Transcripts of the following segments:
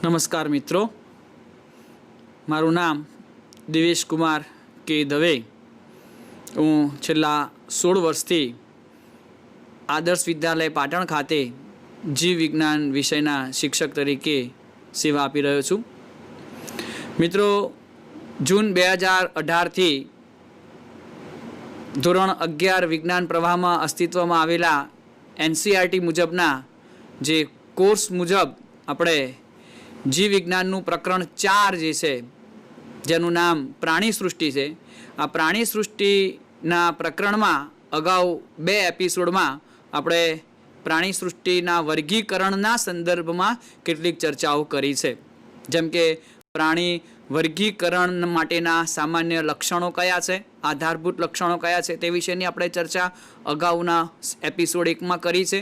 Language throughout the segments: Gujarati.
नमस्कार मित्रों, मारू नाम दिवेश कुमार के दवे। हूँ छेल्ला 16 वर्षथी आदर्श विद्यालय पाटण खाते जीव विज्ञान विषयना शिक्षक तरीके सेवा आपी रह्यो छुं। मित्रों, जून 2018 थी धोरण 11 विज्ञान प्रवाह में अस्तित्व में आवेला एनसीईआरटी मुजबना जे कोर्स मुजब अपने जीव विज्ञानનું प्रकरण 4 जे छे जेનું नाम प्राणी सृष्टि है। आ प्राणी सृष्टिना प्रकरणमां अगाऊ 2 एपिसोडमां આપણે प्राणी सृष्टिना वर्गीकरणना संदर्भमां કેટલીક ચર્ચાઓ કરી છે। જેમ કે प्राणी वर्गीकरण माटेना सामान्य लक्षणों कया छे, आधारभूत लक्षणों कया छे ते विषयनी આપણે चर्चा अगाऊना एपिसोड 1 में करी छे।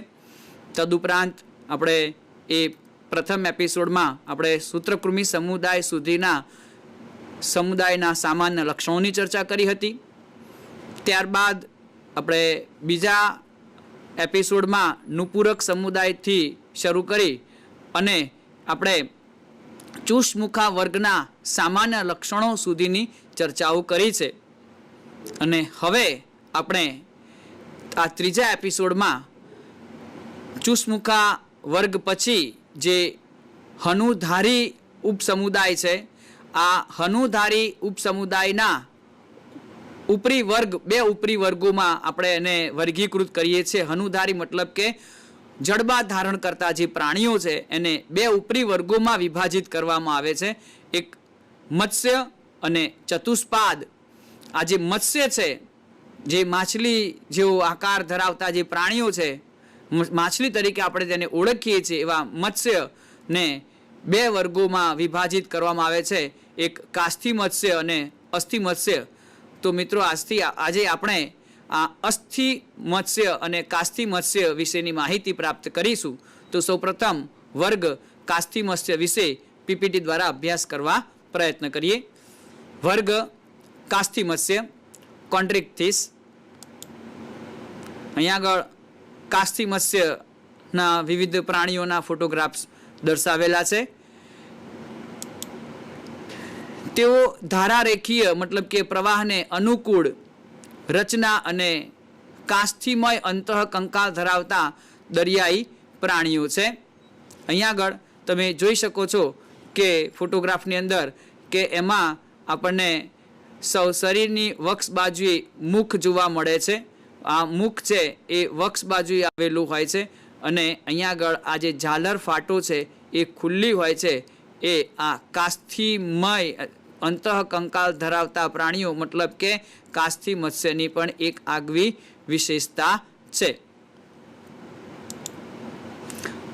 तदुपरांत આપણે ए प्रथम एपिसोड में આપણે सूत्रकृमि समुदाय सुधीना समुदायना सामान्य लक्षणों की चर्चा करी हती। त्यारबाद આપણે बीजा एपिसोड में नुपूरक समुदाय थी शुरू करी अने આપણે चूष्मुखा वर्गना सामान्य लक्षणों सुधीनी चर्चाओ करी छे। अने हवे આપણે आ त्रीजा एपिसोड में चूष्मुखा वर्ग पछी जे हनुधारी उपसमुदाय है, आ हनुधारी उपसमुदायना उपरी वर्ग 2 उपरी वर्गों में आपणे एने वर्गीकृत करीए छे। हनुधारी मतलब के जड़बा धारण करता जे प्राणीओ छे एने 2 उपरी वर्गों में विभाजित करवामां आवे छे, एक मत्स्य अने चतुष्पाद। आ जे मत्स्य छे, जे माछली जेवो आकार धरावता जे प्राणीओ छे, माछली तरीके आपणे तेने ओळखीए छीए एवा मत्स्य ने 2 वर्गों में विभाजित करवामां आवे छे, एक कास्थी मत्स्य अने अस्थि मत्स्य। तो मित्रों, आज आपणे आ अस्थि मत्स्य अने कास्थी मत्स्य विशेनी माहिती प्राप्त करीशुं। तो सौप्रथम वर्ग कास्थी मत्स्य विषे पीपीटी द्वारा अभ्यास करवा प्रयत्न करिए। वर्ग कास्थी मत्स्य कॉन्ड्रिक्थिस। अहींया आगळ कास्थी मत्स्यना विविध प्राणीओना फोटोग्राफ्स दर्शावेला छे। तेओ धारारेखीय मतलब के प्रवाहने अनुकूल रचना अने कास्थीमय अंतःकंकाल धरावता दरियाई प्राणीओ छे। अहींया आगळ तमे जोई शको छो के फोटोग्राफनी अंदर के एमां आपणने शरीरनी वक्ष बाजुए मुख जोवा मळे छे। आ मुख छे ए वक्ष बाजुए आवेલું હોય છે અને અહીંયા આગળ આ જે ઝાલર ફાટો છે એ ખુલ્લી હોય છે। એ આ કાસ્થીમય અંતઃકંકાલ ધરાવતા પ્રાણીઓ मतलब કે કાસ્થી મત્સ્યની પણ એક આગવી વિશેષતા છે।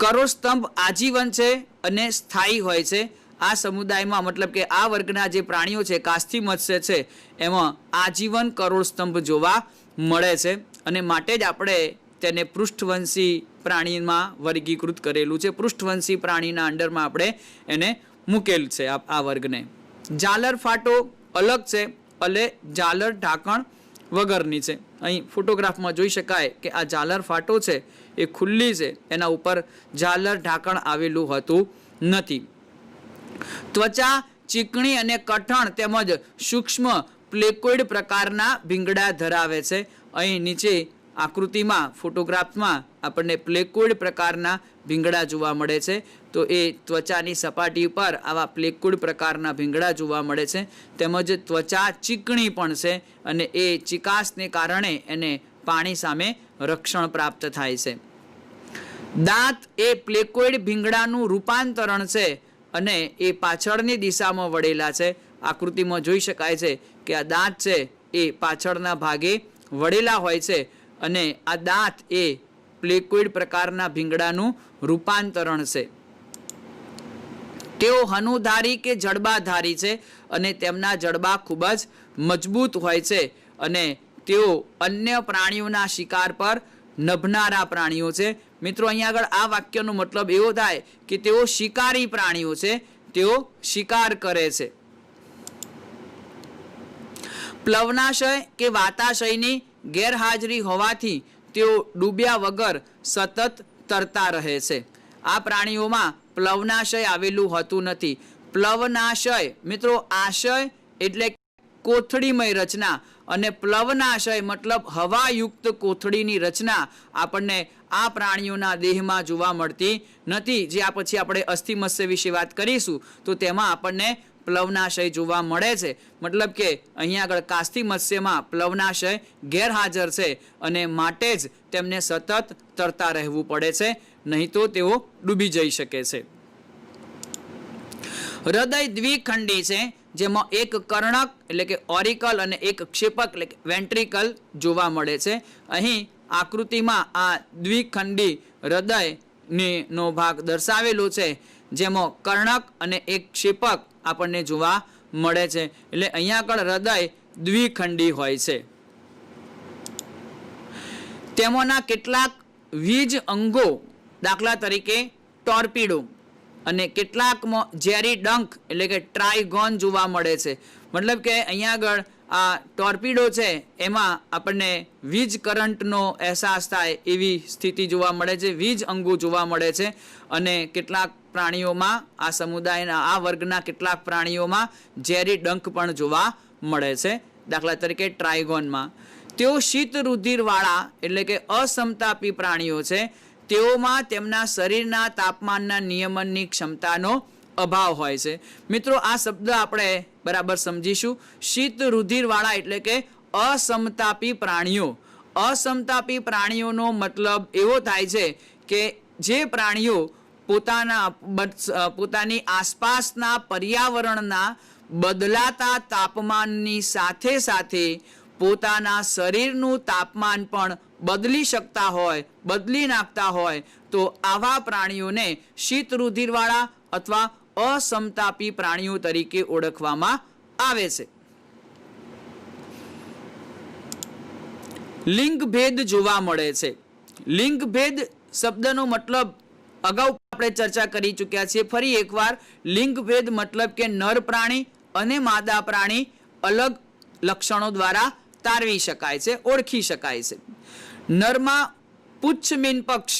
કરોડસ્તંભ આજીવન છે અને સ્થાયી હોય છે। આ સમુદાયમાં मतलब કે આ વર્ગના જે પ્રાણીઓ છે કાસ્થી મત્સ્ય છે એમાં આજીવન કરોડસ્તંભ જોવા મળે છે અને માટે જ આપણે તેને પૃષ્ઠવંશી પ્રાણીમાં વર્ગીકૃત કરેલું છે। પૃષ્ઠવંશી પ્રાણીના અંડરમાં આપણે એને મૂકેલ છે આ વર્ગને। ઝાલર ફાટો અલગ છે અને ઝાલર ઢાંકણ વગરની છે। અહીં ફોટોગ્રાફમાં જોઈ શકાય કે આ ઝાલર ફાટો છે એ ખુલ્લી છે, એના ઉપર ઝાલર ઢાંકણ આવેલું હોતું નથી। ત્વચા ચીકણી અને કઠણ તેમજ સૂક્ષ્મ પ્લેકોઇડ પ્રકારના ભીંગડા ધરાવે છે। અહીં નીચે આકૃતિમાં ફોટોગ્રાફમાં આપણને પ્લેકોઇડ પ્રકારના ભીંગડા જોવા મળે છે। તો એ ત્વચાની સપાટી પર આવા પ્લેકોઇડ પ્રકારના ભીંગડા જોવા મળે છે। તેમજ ત્વચા ચીકણી પણ છે અને એ ચિકાસને કારણે એને પાણી સામે રક્ષણ પ્રાપ્ત થાય છે। દાંત એ પ્લેકોઇડ ભીંગડાનું રૂપાંતરણ છે અને એ પાછળની દિશામાં વળેલા છે। આકૃતિમાં જોઈ શકાય છે કે આ દાંત છે એ પાછળના ભાગે વળેલા હોય છે અને આ દાંત એ પ્લેકોઇડ પ્રકારના ભીંગડાનું રૂપાંતરણ છે। તેઓ હનુધારી કે જડબાધારી છે અને તેમના જડબા ખૂબ જ મજબૂત હોય છે અને તેઓ અન્ય પ્રાણીઓના શિકાર પર નભનારા પ્રાણીઓ છે। મિત્રો, અહીંયા આગળ આ વાક્યનો મતલબ એવો થાય કે તેઓ શિકારી પ્રાણીઓ છે, તેઓ શિકાર કરે છે। પ્લવનાશય કે વાતાશયની ગેરહાજરી હોવાથી તેઓ ડૂબ્યા વગર સતત તરતા રહે છે। આ પ્રાણીઓમાં પ્લવનાશય આવેલું હોતું નથી. પ્લવનાશય મિત્રો, આશય એટલે કોથળીમય રચના અને પ્લવનાશય મતલબ હવાયુક્ત કોથળીની રચના આપણને આ પ્રાણીઓના દેહમાં જોવા મળતી નથી. જે આ પછી આપણે અસ્થિમત્સ્ય વિશે વાત કરીશું તો તેમાં આપણને પ્લવનાશય જોવા મળે છે. મતલબ કે અહીંયા આગળ કાસ્તી મત્સ્યમાં પ્લવનાશય ગેરહાજર છે અને માટે જ તેમને સતત તરતા રહેવું પડે છે, નહીં તો તેઓ ડૂબી જઈ શકે છે. હૃદય દ્વિખંડી છે, જેમાં એક કર્ણક એટલે કે ઓરિકલ અને એક ક્ષેપક એટલે કે વેન્ટ્રિકલ જોવા મળે છે. અહીં આકૃતિમાં આ દ્વિખંડી હૃદયનો ભાગ દર્શાવેલો છે, જેમાં કર્ણક અને એક ક્ષેપક આપણને જોવા મળે છે. એટલે અહીંયા આગળ હૃદય દ્વિખંડી હોય છે. તેમાંના કેટલાક વીજ અંગો, દાખલા તરીકે ટોર્પિડો, અને કેટલાકમાં ઝેરી ડંખ એટલે કે ટ્રાયગોન જોવા મળે છે. મતલબ કે અહીંયા આગળ આ ટોર્પિડો છે એમાં આપણને વીજ કરંટનો અહેસાસ થાય એવી સ્થિતિ જોવા મળે છે, વીજ અંગો જોવા મળે છે. અને કેટલાક પ્રાણીઓમાં, આ સમુદાયના આ વર્ગના કેટલાક પ્રાણીઓમાં ઝેરી ડંખ પણ જોવા મળે છે, દાખલા તરીકે ટ્રાયગોનમાં. તેઓ શીત રુધિરવાળા એટલે કે અસમતાપી પ્રાણીઓ છે. તેઓમાં તેમના શરીરના તાપમાનના નિયમનની ક્ષમતાનો અભાવ હોય છે. મિત્રો, આ શબ્દ આપણે બરાબર સમજીશું. શીત રુધિરવાળા એટલે કે અસમતાપી પ્રાણીઓ. અસમતાપી પ્રાણીઓનો મતલબ એવો થાય છે કે જે પ્રાણીઓ પોતાની આસપાસના પર્યાવરણના બદલાતા તાપમાનની સાથે સાથે પોતાના શરીરનું તાપમાન પણ બદલી શકતા હોય, બદલી નાખતા હોય, તો આવા પ્રાણીઓને શીત રુધિરવાળા અથવા અસમતાપી પ્રાણીઓ તરીકે ઓળખવામાં આવે છે. લિંગભેદ જોવા મળે છે. લિંગભેદ શબ્દનો મતલબ અગાઉ આપણે ચર્ચા કરી ચૂક્યા છીએ. ફરી એકવાર, લિંગભેદ મતલબ કે નર પ્રાણી અને માદા પ્રાણી અલગ લક્ષણો દ્વારા તારવી શકાય છે, ઓળખી શકાય છે. નરમાં પુચ્છ મીનપક્ષ,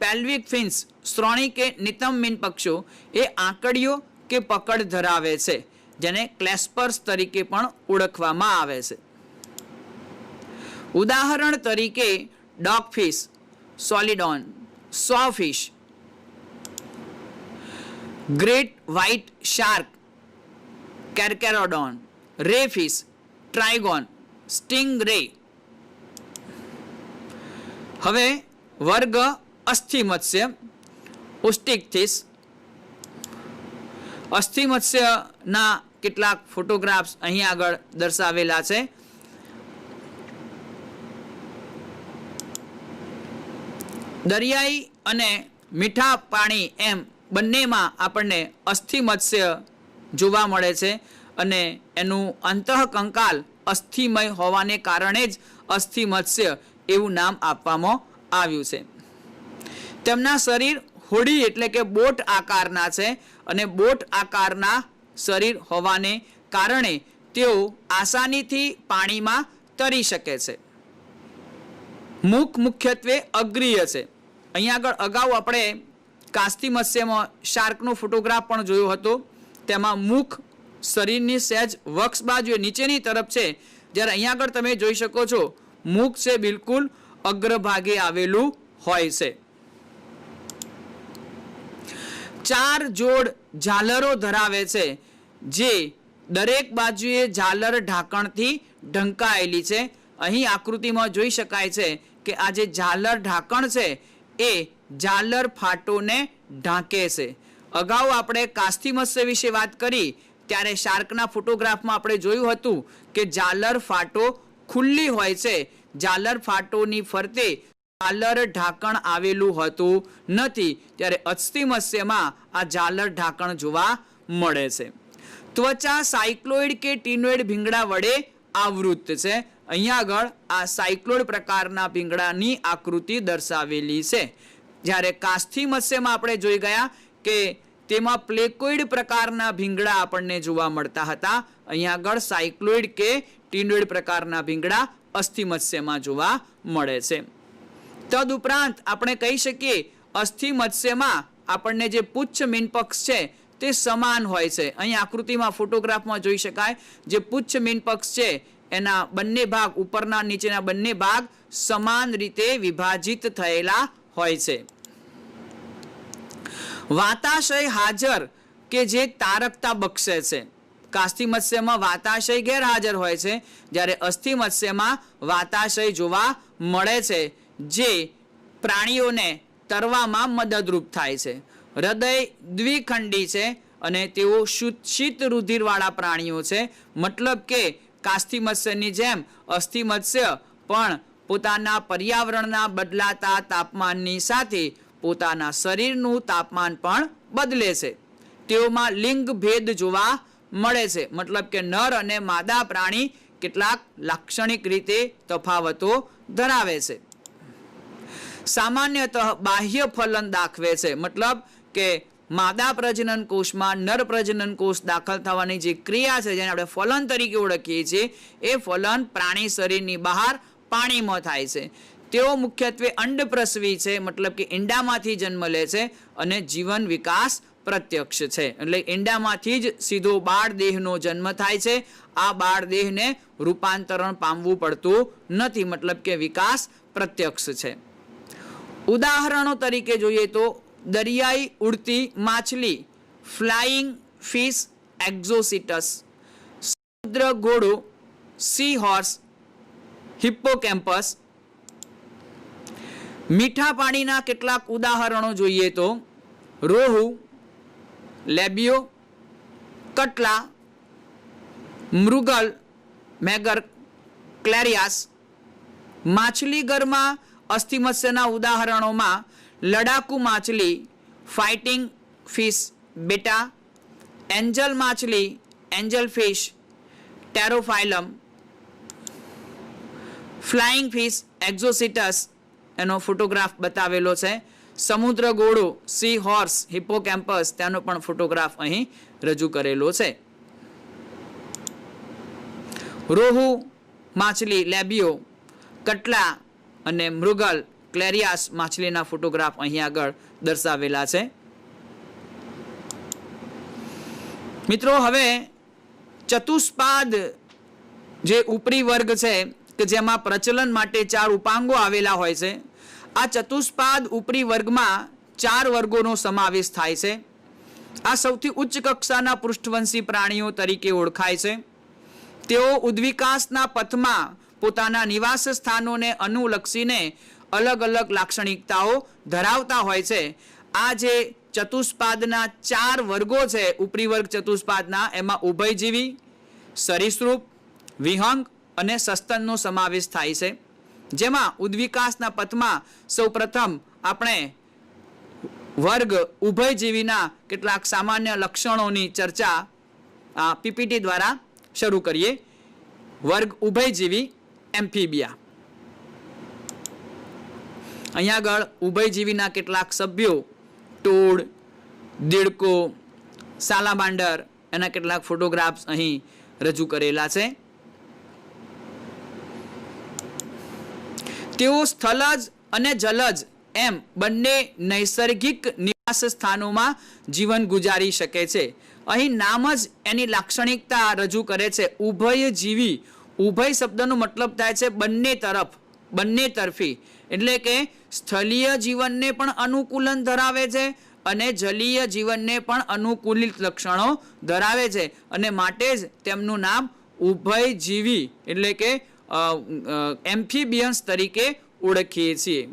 પેલ્વિક ફિન્સ, શ્રોણી કે નિતંબ મીનપક્ષો એ આંકડીઓ કે પકડ ધરાવે છે, જેને ક્લેસ્પર્સ તરીકે પણ ઓળખવામાં આવે છે. ઉદાહરણ તરીકે ડોગફિશ, સોલિડોન, સોફિશ, ગ્રેટ વ્હાઇટ શાર્ક, કેરકેરોડોન, રેફિશ, ટ્રાયગોન, સ્ટિંગરે. હવે વર્ગ અસ્થિમત્સ્ય, ઓસ્ટિકથિસ. અસ્થિમત્સ્યના કેટલાક ફોટોગ્રાફ્સ અહીં આગળ દર્શાવેલા છે. દરિયાઈ અને મીઠા પાણી એમ બંનેમાં આપણને અસ્થિમત્સ્ય જોવા મળે છે અને એનું અંતઃકંકાલ અસ્થિમય હોવાને કારણે જ અસ્થિમત્સ્ય એવું નામ આપવામાં આવ્યું છે. તેમના શરીર હોડી એટલે કે બોટ આકારના છે અને બોટ આકારના શરીર હોવાને કારણે તેઓ આસાનીથી પાણીમાં તરી શકે છે. મુખ મુખ્યત્વે અગ્રીય છે. અહીંયા આગળ અગાઉ આપણે કાસ્તી મત્સ્યમાં શાર્કનો ફોટોગ્રાફ પણ જોયો હતો. તેમાં મુખ શરીરની સહેજ વક્ષ બાજુએ નીચેની તરફ છે, જ્યારે અહીંયા આગળ તમે જોઈ શકો છો મુખ છે બિલકુલ અગ્રભાગે આવેલું હોય છે. 4 જોડ ઝાલરો ધરાવે છે, જે દરેક બાજુએ ઝાલર ઢાંકણથી ઢંકાયેલી છે. અહીં આકૃતિમાં જોઈ શકાય છે કે આ જે ઝાલર ઢાંકણ છે એ ઝાલર ફાટોને ઢાંકે છે. અગાઉ આપણે કાસ્તી મત્સ્ય વિશે વાત કરી ત્યારે શાર્કના ફોટોગ્રાફમાં આપણે જોયું હતું કે ઝાલર ફાટો ખુલ્લી હોય છે. ઝાલર ફાટોની ફરતે ઝાલર ઢાંકણ આવેલું હોતું નથી, ત્યારે અસ્થિમત્સ્યમાં આ ઝાલર ઢાંકણ જોવા મળે છે. ત્વચા સાયક્લોઇડ કે ટીનોઇડ ભીંગડા વડે આવૃત છે. અહીંયા આગળ આ સાયક્લોઇડ પ્રકારના ભીંગડાની આકૃતિ દર્શાવેલી છે, જ્યારે કાસ્તી મત્સ્યમાં આપણે જોઈ ગયા કે તેમાં પ્લેકોઇડ પ્રકારના ભીંગડા આપણને જોવા મળતા હતા. અહીંયા આગળ સાયક્લોઇડ કે ટીનોઇડ પ્રકારના ભીંગડા અસ્થિમત્સ્યમાં જોવા મળે છે. તદુપરાંત આપણે કહી શકીએ અસ્થિમત્સ્યમાં આપણને જે પુચ્છ મીનપક્ષ છે તે સમાન હોય છે. અહીં આકૃતિમાં ફોટોગ્રાફમાં જોઈ શકાય જે પુચ્છ મીનપક્ષ છે એના બંને ભાગ ઉપરના નીચેના બંને ભાગ સમાન રીતે વિભાજિત થયેલા હોય છે. વાતાશય હાજર કે જે તારકતા બક્ષે છે. કાસ્તી મત્સ્યમાં વાતાશય ગેરહાજર હોય છે, જ્યારે અસ્થિ મત્સ્યમાં વાતાશય જોવા મળે છે, જે પ્રાણીઓને તરવામાં મદદરૂપ થાય છે. હૃદય દ્વિખંડી છે અને તેઓ શીત રુધિરવાળા પ્રાણીઓ છે. મતલબ કે કાસ્તી મત્સ્યની જેમ અસ્થિ મત્સ્ય પણ પોતાના પર્યાવરણના બદલાતા તાપમાનની સાથે પોતાના શરીરનું તાપમાન પણ બદલે છે. તેઓમાં લિંગ ભેદ જોવા મળે છે. મતલબ કે નર અને માદા પ્રાણી કેટલાક લાક્ષણિક રીતે તફાવતો ધરાવે છે. સામાન્યતઃ બાહ્ય ફલન દાખવે છે. મતલબ કે માદા પ્રજનન કોષમાં નર પ્રજનન કોષ દાખલ થવાની જે ક્રિયા છે જેને આપણે ફલન તરીકે ઓળખીએ છીએ એ ફલન પ્રાણી શરીરની બહાર પાણીમાં થાય છે. તેઓ મુખ્યત્વે અંડપ્રસવી છે. મતલબ કે ઈંડામાંથી જન્મ લે છે અને જીવન વિકાસ પ્રત્યક્ષ છે. એટલે ઈંડામાંથી જ સીધો બાળ દેહનો જન્મ થાય છે. આ બાળ દેહને રૂપાંતરણ પામવું પડતું નથી. મતલબ કે વિકાસ પ્રત્યક્ષ છે. ઉદાહરણો તરીકે જોઈએ તો દરિયાઈ ઉડતી માછલી ફ્લાઇંગ ફિશ એક્ઝોસિટસ, સમુદ્ર ઘોડો સી હોર્સ હિપ્પોકેમ્પસ. મીઠા પાણીના કેટલાક ઉદાહરણો જોઈએ તો રોહુ, લેબિયો, કટલા, મૃગલ મેગર ક્લેરિયાસ. માછલીઘરમાં અસ્થિ મત્સ્યના ઉદાહરણોમાં લડાકુ માછલી ફાઇટિંગ ફિશ બેટા, એન્જલ માછલી એન્જલ ફિશ ટેરોફાઇલમ, ફ્લાઇંગ ફિશ એક્ઝોસિટસ એનો ફોટોગ્રાફ બતાવેલો છે. સમુદ્ર ઘોડો સી હોર્સ હિપ્પોકેમ્પસ તેનો પણ ફોટોગ્રાફ અહીં રજૂ કરેલો છે. રોહુ માછલી લેબિયો, કટલા અને મૃગલ ક્લેરિયાસ માછલીના ફોટોગ્રાફ અહીં આગળ દર્શાવેલા છે. મિત્રો, હવે ચતુષ્પાદ જે ઉપરી વર્ગ છે કે જેમાં પ્રચલન માટે 4 ઉપાંગો આવેલા હોય છે, આ ચતુષ્પાદ ઉપરી વર્ગમાં 4 વર્ગોનો સમાવેશ થાય છે. આ સૌથી ઉચ્ચ કક્ષાના પૃષ્ઠવંશી પ્રાણીઓ તરીકે ઓળખાય છે. તેઓ ઉદ્વિકાસના પથમાં પોતાના નિવાસ સ્થાનોને અનુલક્ષીને અલગ અલગ લાક્ષણિકતાઓ ધરાવતા હોય છે. આ જે ચતુષ્પાદના 4 વર્ગો છે ઉપરી વર્ગ ચતુષ્પાદના, એમાં ઉભયજીવી, સરીસૃપ, વિહંગ અને સસ્તનનો સમાવેશ થાય છે. જેમાં ઉદ્વિકાસના પથમાં સૌપ્રથમ આપણે વર્ગ ઉભયજીવીના કેટલાક સામાન્ય લક્ષણોની ચર્ચા પીપીટી દ્વારા શરૂ કરીએ. વર્ગ ઉભયજીવી એમ્ફીબિયા. અહીંયા આગળ ઉભયજીવીના કેટલાક સભ્યો ટોડ, દેડકો, સાલામાન્ડર એના કેટલાક ફોટોગ્રાફ્સ અહીં રજૂ કરેલા છે. તેઓ સ્થલજ અને જલજ એમ બંને નૈસર્ગિક નિવાસ સ્થાનોમાં જીવન ગુજારી શકે છે. અહીં નામ જ એની લાક્ષણિકતા રજૂ કરે છે. ઉભયજીવી. ઉભય શબ્દનો મતલબ થાય છે બંને તરફ, બંને તરફી. એટલે કે સ્થળીય જીવનને પણ અનુકૂલન ધરાવે છે અને જલીય જીવનને પણ અનુકૂલિત લક્ષણો ધરાવે છે અને માટે જ તેમનું નામ ઉભયજીવી એટલે કે એમ્ફીબિયન્સ તરીકે ઓળખીએ છીએ.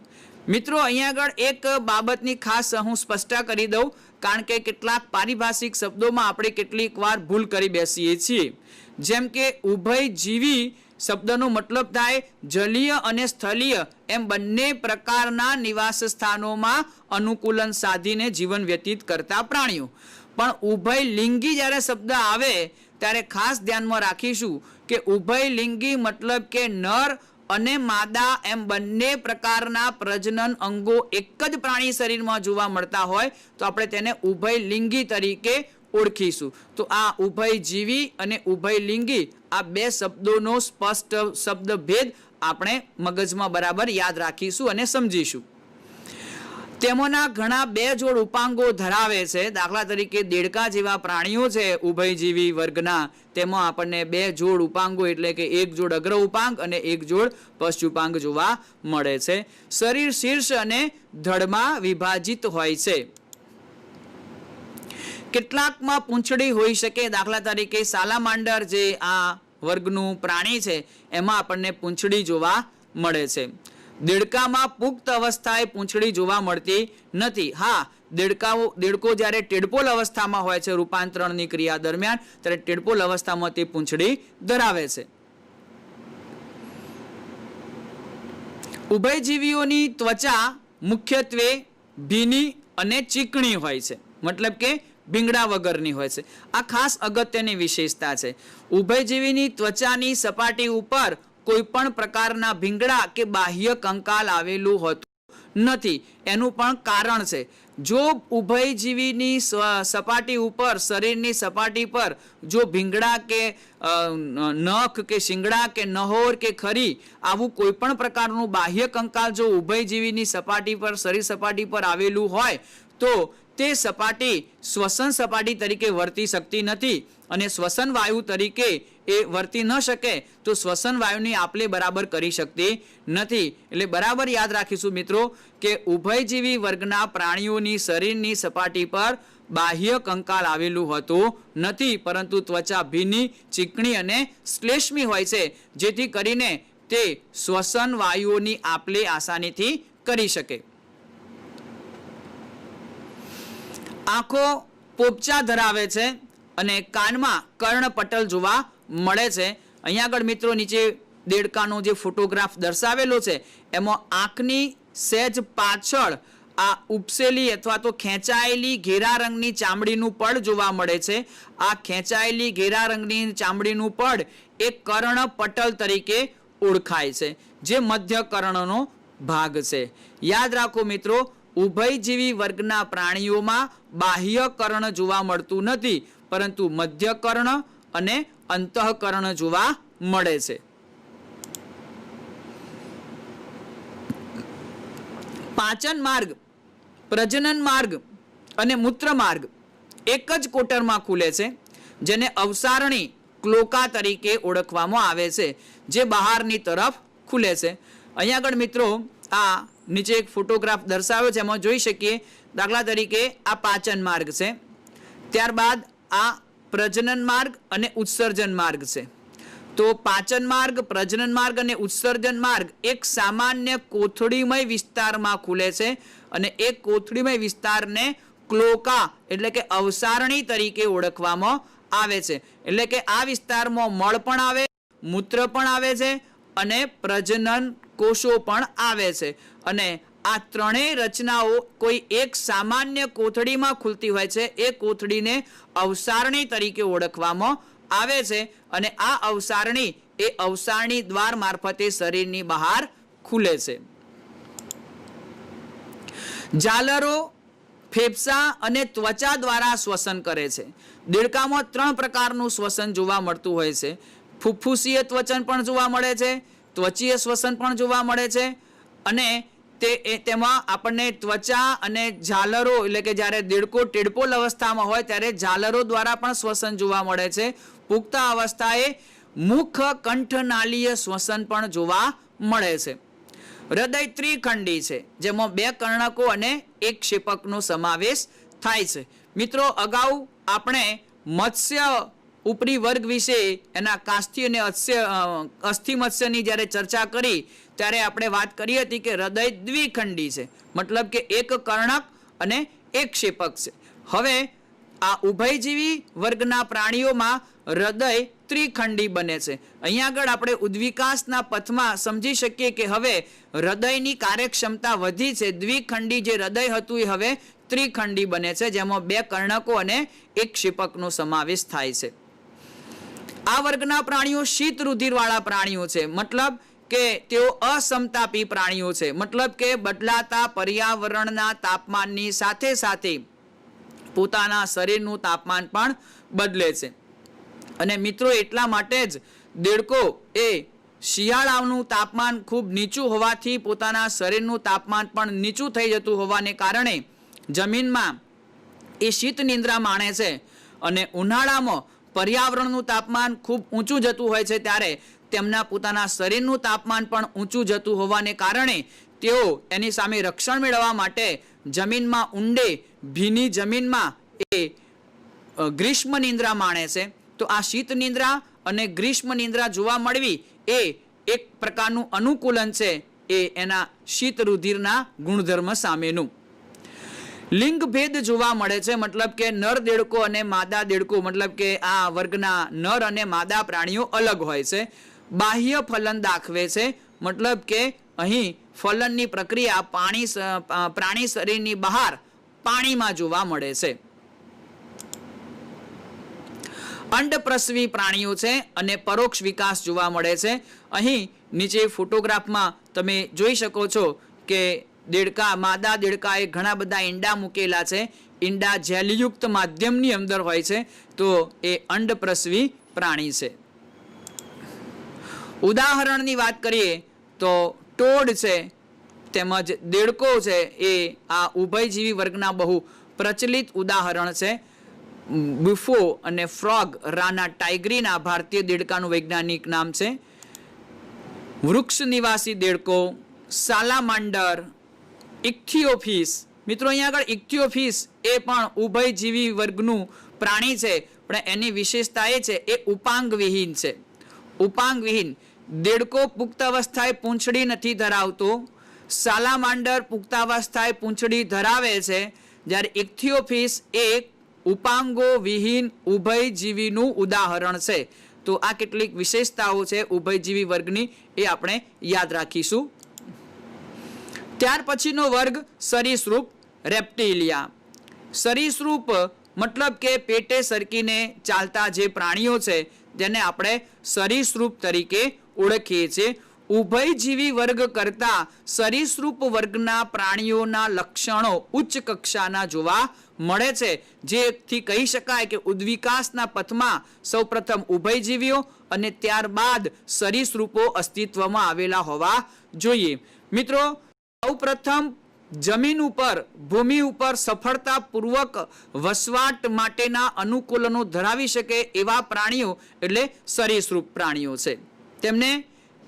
મિત્રો, અહીંયા આગળ એક બાબતની ખાસ હું સ્પષ્ટતા કરી દઉં, કારણ કે કેટલાક પારિભાષિક શબ્દોમાં આપણે કેટલીક વાર ભૂલ કરી બેસીએ છીએ. જેમ કે ઉભયજીવી શબ્દનો મતલબ થાય જલીય અને સ્થળીય એમ બંને પ્રકારના નિવાસ સ્થાનોમાં અનુકૂલન સાધીને જીવન વ્યતીત કરતા પ્રાણીઓ. પણ ઉભયલિંગી જ્યારે શબ્દ આવે ત્યારે ખાસ ધ્યાનમાં રાખીશું કે ઉભયલિંગી મતલબ કે નર અને માદા એમ બંને પ્રકારના પ્રજનન અંગો એક જ પ્રાણી શરીરમાં જોવા મળતા હોય તો આપણે તેને ઉભયલિંગી તરીકે ઓળખીશું. તો આ ઉભયજીવી અને ઉભયલિંગી આ બે શબ્દોનો સ્પષ્ટ શબ્દ ભેદ આપણે મગજમાં બરાબર યાદ રાખીશું અને સમજીશું. તેમાંના ઘણા બે જોડ ઉપાંગો ધરાવે છે. દાખલા તરીકે દેડકા જેવા પ્રાણીઓ છે ઉભયજીવી વર્ગના, તેમાં આપણને બે જોડ ઉપાંગો એટલે કે એક જોડ અગ્ર ઉપાંગ અને એક જોડ પશ્ચુપાંગ જોવા મળે છે. શરીર શીર્ષ અને ધડમાં વિભાજિત હોય છે. કેટલાકમાં પૂંછડી હોઈ શકે. દાખલા તરીકે સાલામાન્ડર જે આ વર્ગનું પ્રાણી છે એમાં આપણને પૂંછડી જોવા મળે છે. દેડકામાં પુખ્ત અવસ્થાએ પૂંછડી જોવા મળતી નથી. હા, દેડકો જ્યારે ટેડપોલ અવસ્થામાં હોય છે રૂપાંતરણની ક્રિયા દરમિયાન, ત્યારે ટેડપોલ અવસ્થામાં તે પૂંછડી ધરાવે છે. ઉભયજીવીઓની ત્વચા મુખ્યત્વે ભીની અને ચીકણી હોય છે, મતલબ કે ભીંગડા વગરની હોય છે. આ ખાસ અગત્યની વિશેષતા છે. ઉભયજીવીની ત્વચાની સપાટી ઉપર કોઈ પણ પ્રકારના ભીંગડા કે બાહ્ય કંકાલ આવેલું હોતું નથી. એનું પણ કારણ છે, જો ઉભયજીવીની સપાટી ઉપર, શરીરની સપાટી પર જો ભીંગડા કે નખ કે શિંગડા કે નહોર કે ખરી આવું કોઈ પણ પ્રકારનું બાહ્ય કંકાલ જો ઉભયજીવીની સપાટી પર, શરીર સપાટી પર આવેલું હોય તો તે સપાટી શ્વસન સપાટી તરીકે વર્તી શકતી નથી, અને શ્વસન વાયુ તરીકે એ વર્તી ન શકે તો શ્વસન વાયુની આપલે બરાબર કરી શકતી નથી. એટલે બરાબર યાદ રાખીશું મિત્રો કે ઉભયજીવી વર્ગના પ્રાણીઓની શરીરની સપાટી પર બાહ્ય કંકાલ આવેલું હોતું નથી, પરંતુ ત્વચા ભીની, ચીકણી અને શ્લેષ્મી હોય છે, જેથી કરીને તે શ્વસન વાયુઓની આપલે આસાનીથી કરી શકે. આંખો પોપચા ધરાવે છે અને કાનમાં કર્ણપટલ જોવા મળે છે. અહીંયા આગળ મિત્રો નીચે દેડકાનો જે ફોટોગ્રાફ દર્શાવેલો છે એમાં આંખની સહેજ પાછળ આ ઉપસેલી અથવા તો ખેંચાયેલી ઘેરા રંગની ચામડીનું પડ જોવા મળે છે. આ ખેંચાયેલી ઘેરા રંગની ચામડીનું પડ એ કર્ણપટલ તરીકે ઓળખાય છે, જે મધ્ય કર્ણનો ભાગ છે. યાદ રાખો મિત્રો, ઉભયજીવી વર્ગના પ્રાણીઓમાં બાહ્ય કર્ણ જોવા મળતું નથી, પરંતુ મધ્ય કર્ણ અને અંતઃકર્ણ જોવા મળે છે. પાચન માર્ગ, પ્રજનન માર્ગ અને મૂત્ર માર્ગ એક જ કોટરમાં ખુલે છે, જેને અવસારણી ક્લોકા તરીકે ઓળખવામાં આવે છે, જે બહારની તરફ ખુલે છે. અહીંયા આગળ મિત્રો આ નીચે એક ફોટોગ્રાફ દર્શાવ્યો છે, એમાં જોઈ શકીએ. દાખલા તરીકે આ પાચન માર્ગ છે, ત્યારબાદ આ પ્રજનન માર્ગ અને ઉત્સર્જન માર્ગ છે. તો પાચન માર્ગ, પ્રજનન માર્ગ અને ઉત્સર્જન માર્ગ એક સામાન્ય કોથળીમય વિસ્તારમાં ખુલે છે, અને એ કોથળીમય વિસ્તારને ક્લોકા એટલે કે અવસારણી તરીકે ઓળખવામાં આવે છે. એટલે કે આ વિસ્તારમાં મળ પણ આવે, મૂત્ર પણ આવે છે અને પ્રજનન કોષો પણ આવે છે. અને આ ત્રણેય રચનાઓ કોઈ એક સામાન્ય કોથળીમાં ખુલતી હોય છે. એ કોથળીને અવસારણી તરીકે ઓળખવામાં આવે છે, અને આ અવસારણી એ અવસારણી દ્વાર મારફતે શરીરની બહાર ખુલે છે. ઝાલરો ફેફસા અને ત્વચા દ્વારા શ્વસન કરે છે. દેડકામાં 3 પ્રકારનું શ્વસન જોવા મળતું હોય છે. ફુફ્ફુસીય ત્વચન પણ જોવા મળે છે, ત્વચીય શ્વસન પણ જોવા મળે છે, અને તેમાં આપણને ત્વચા અને ઝાલરો એટલે કે જ્યારે દેડકો ટેડપોલ અવસ્થામાં હોય ત્યારે ઝાલરો દ્વારા પણ શ્વસન જોવા મળે છે. પુખ્ત અવસ્થાએ મુખ કંઠનાલીય શ્વસન પણ જોવા મળે છે. હૃદય ત્રિખંડી છે, જેમાં 2 કર્ણકો અને 1 ક્ષેપકનો સમાવેશ થાય છે. મિત્રો, અગાઉ આપણે મત્સ્ય ઉપરી વર્ગ વિશે એના કાસ્થિ અને અસ્થિ મત્સ્યની જ્યારે ચર્ચા કરી ત્યારે આપણે વાત કરી હતી કે હૃદય દ્વિખંડી છે, મતલબ કે 1 કર્ણક અને 1 ક્ષેપક છે. હવે આ ઉભયજીવી વર્ગના પ્રાણીઓમાં હૃદય ત્રિખંડી બને છે. અહીંયા આગળ આપણે ઉદ્વિકાસના પથમાં સમજી શકીએ કે હવે હૃદયની કાર્યક્ષમતા વધી છે. દ્વિખંડી જે હૃદય હતું એ હવે ત્રિખંડી બને છે, જેમાં 2 કર્ણકો અને 1 ક્ષેપકનો સમાવેશ થાય છે. આ વર્ગના પ્રાણીઓ શીત રુધિરવાળા પ્રાણીઓ છે, મતલબ કે તેઓ અસમતાપી પ્રાણીઓ છે, મતલબ કે બદલાતા પર્યાવરણના તાપમાનની સાથે સાથે પોતાના શરીરનું તાપમાન પણ બદલે છે. અને મિત્રો, એટલા માટે જ દેડકો એ શિયાળાનું તાપમાન ખૂબ નીચું હોવાથી પોતાના શરીરનું તાપમાન પણ નીચું થઈ જતું હોવાને કારણે જમીનમાં એ શીત નિંદ્રા માણે છે અને ઉનાળામાં પર્યાવરણનું તાપમાન ખૂબ ઊંચું જતું હોય છે ત્યારે તેમના પોતાના શરીરનું તાપમાન પણ ઊંચું જતું હોવાને કારણે તેઓ એની સામે રક્ષણ મેળવવા માટે જમીનમાં ઊંડે ભીની જમીનમાં એ ગ્રીષ્મ નિંદ્રા માણે છે. તો આ શીત નિંદ્રા અને ગ્રીષ્મ નિંદ્રા જોવા મળવી એ એક પ્રકારનું અનુકૂલન છે એ એના શીત રુધિરના ગુણધર્મ સામેનું. લિંગ ભેદ જોવા મળે છે, મતલબ કે નર દેડકો અને માદા દેડકો, મતલબ કે આ વર્ગના નર અને માદા પ્રાણીઓ અલગ હોય છે. બાહ્ય ફલન દાખવે છે, મતલબ કે અહીં ફલનની પ્રક્રિયા પ્રાણી શરીરની બહાર પાણીમાં જોવા મળે છે. અંડપ્રસવી પ્રાણીઓ છે અને પરોક્ષ વિકાસ જોવા મળે છે. અહીં નીચે ફોટોગ્રાફમાં તમે જોઈ શકો છો કે માદા દેડકાએ ઘણા બધા ઈંડા મૂકેલા છે. ઈંડા જેલયુક્ત માધ્યમની અંદર હોય છે, તો એ અંડપ્રસવી પ્રાણી છે. ઉદાહરણની વાત કરીએ તો ટોડ છે તેમજ દેડકો છે એ આ ઉભયજીવી વર્ગના બહુ પ્રચલિત ઉદાહરણ છે. બુફો અને ફ્રોગ રાના ટાઇગ્રીના ભારતીય દેડકાનું વૈજ્ઞાનિક નામ છે. વૃક્ષ નિવાસી દેડકો, સાલામાન્ડર, ઇક્થિયોફિસ. મિત્રો અહીંયા આગળ ઇક્થિયોફિસ એ પણ ઉભયજીવી વર્ગનું પ્રાણી છે, પણ એની વિશેષતા એ છે એ ઉપાંગવિહીન છે. ઉપાંગવિહીન. દેડકો પુખ્ત અવસ્થાએ પૂંછડી નથી ધરાવતો, સાલામાન્ડર પુખ્ત અવસ્થાએ પૂંછડી ધરાવે છે, જ્યારે ઇક્થિયોફિસ એ ઉપાંગો વિહીન ઉભયજીવીનું ઉદાહરણ છે. તો આ કેટલીક વિશેષતાઓ છે ઉભયજીવી વર્ગની, એ આપણે યાદ રાખીશું. ત્યાર પછીનો વર્ગ સરીસૃપ રેપ્ટિલિયા. સરીસૃપ મતલબ કે પેટે સરકીને ચાલતા જે પ્રાણીઓ છે તેને આપણે સરીસૃપ તરીકે ઓળખીએ છીએ. ઉભયજીવી વર્ગ કરતા સરીસૃપ વર્ગના પ્રાણીઓના લક્ષણો ઉચ્ચ કક્ષાના જોવા મળે છે, જેથી કહી શકાય કે ઉદ્વિકાસના પથમાં સૌપ્રથમ ઉભયજીવીઓ અને ત્યારબાદ સરીસૃપો અસ્તિત્વમાં આવેલા હોવા જોઈએ. મિત્રો, સૌપ્રથમ જમીન ઉપર, ભૂમિ ઉપર સફળતાપૂર્વક વસવાટ માટેના અનુકૂલનો ધરાવી શકે એવા પ્રાણીઓ એટલે સરીસૃપ પ્રાણીઓ છે. તેમને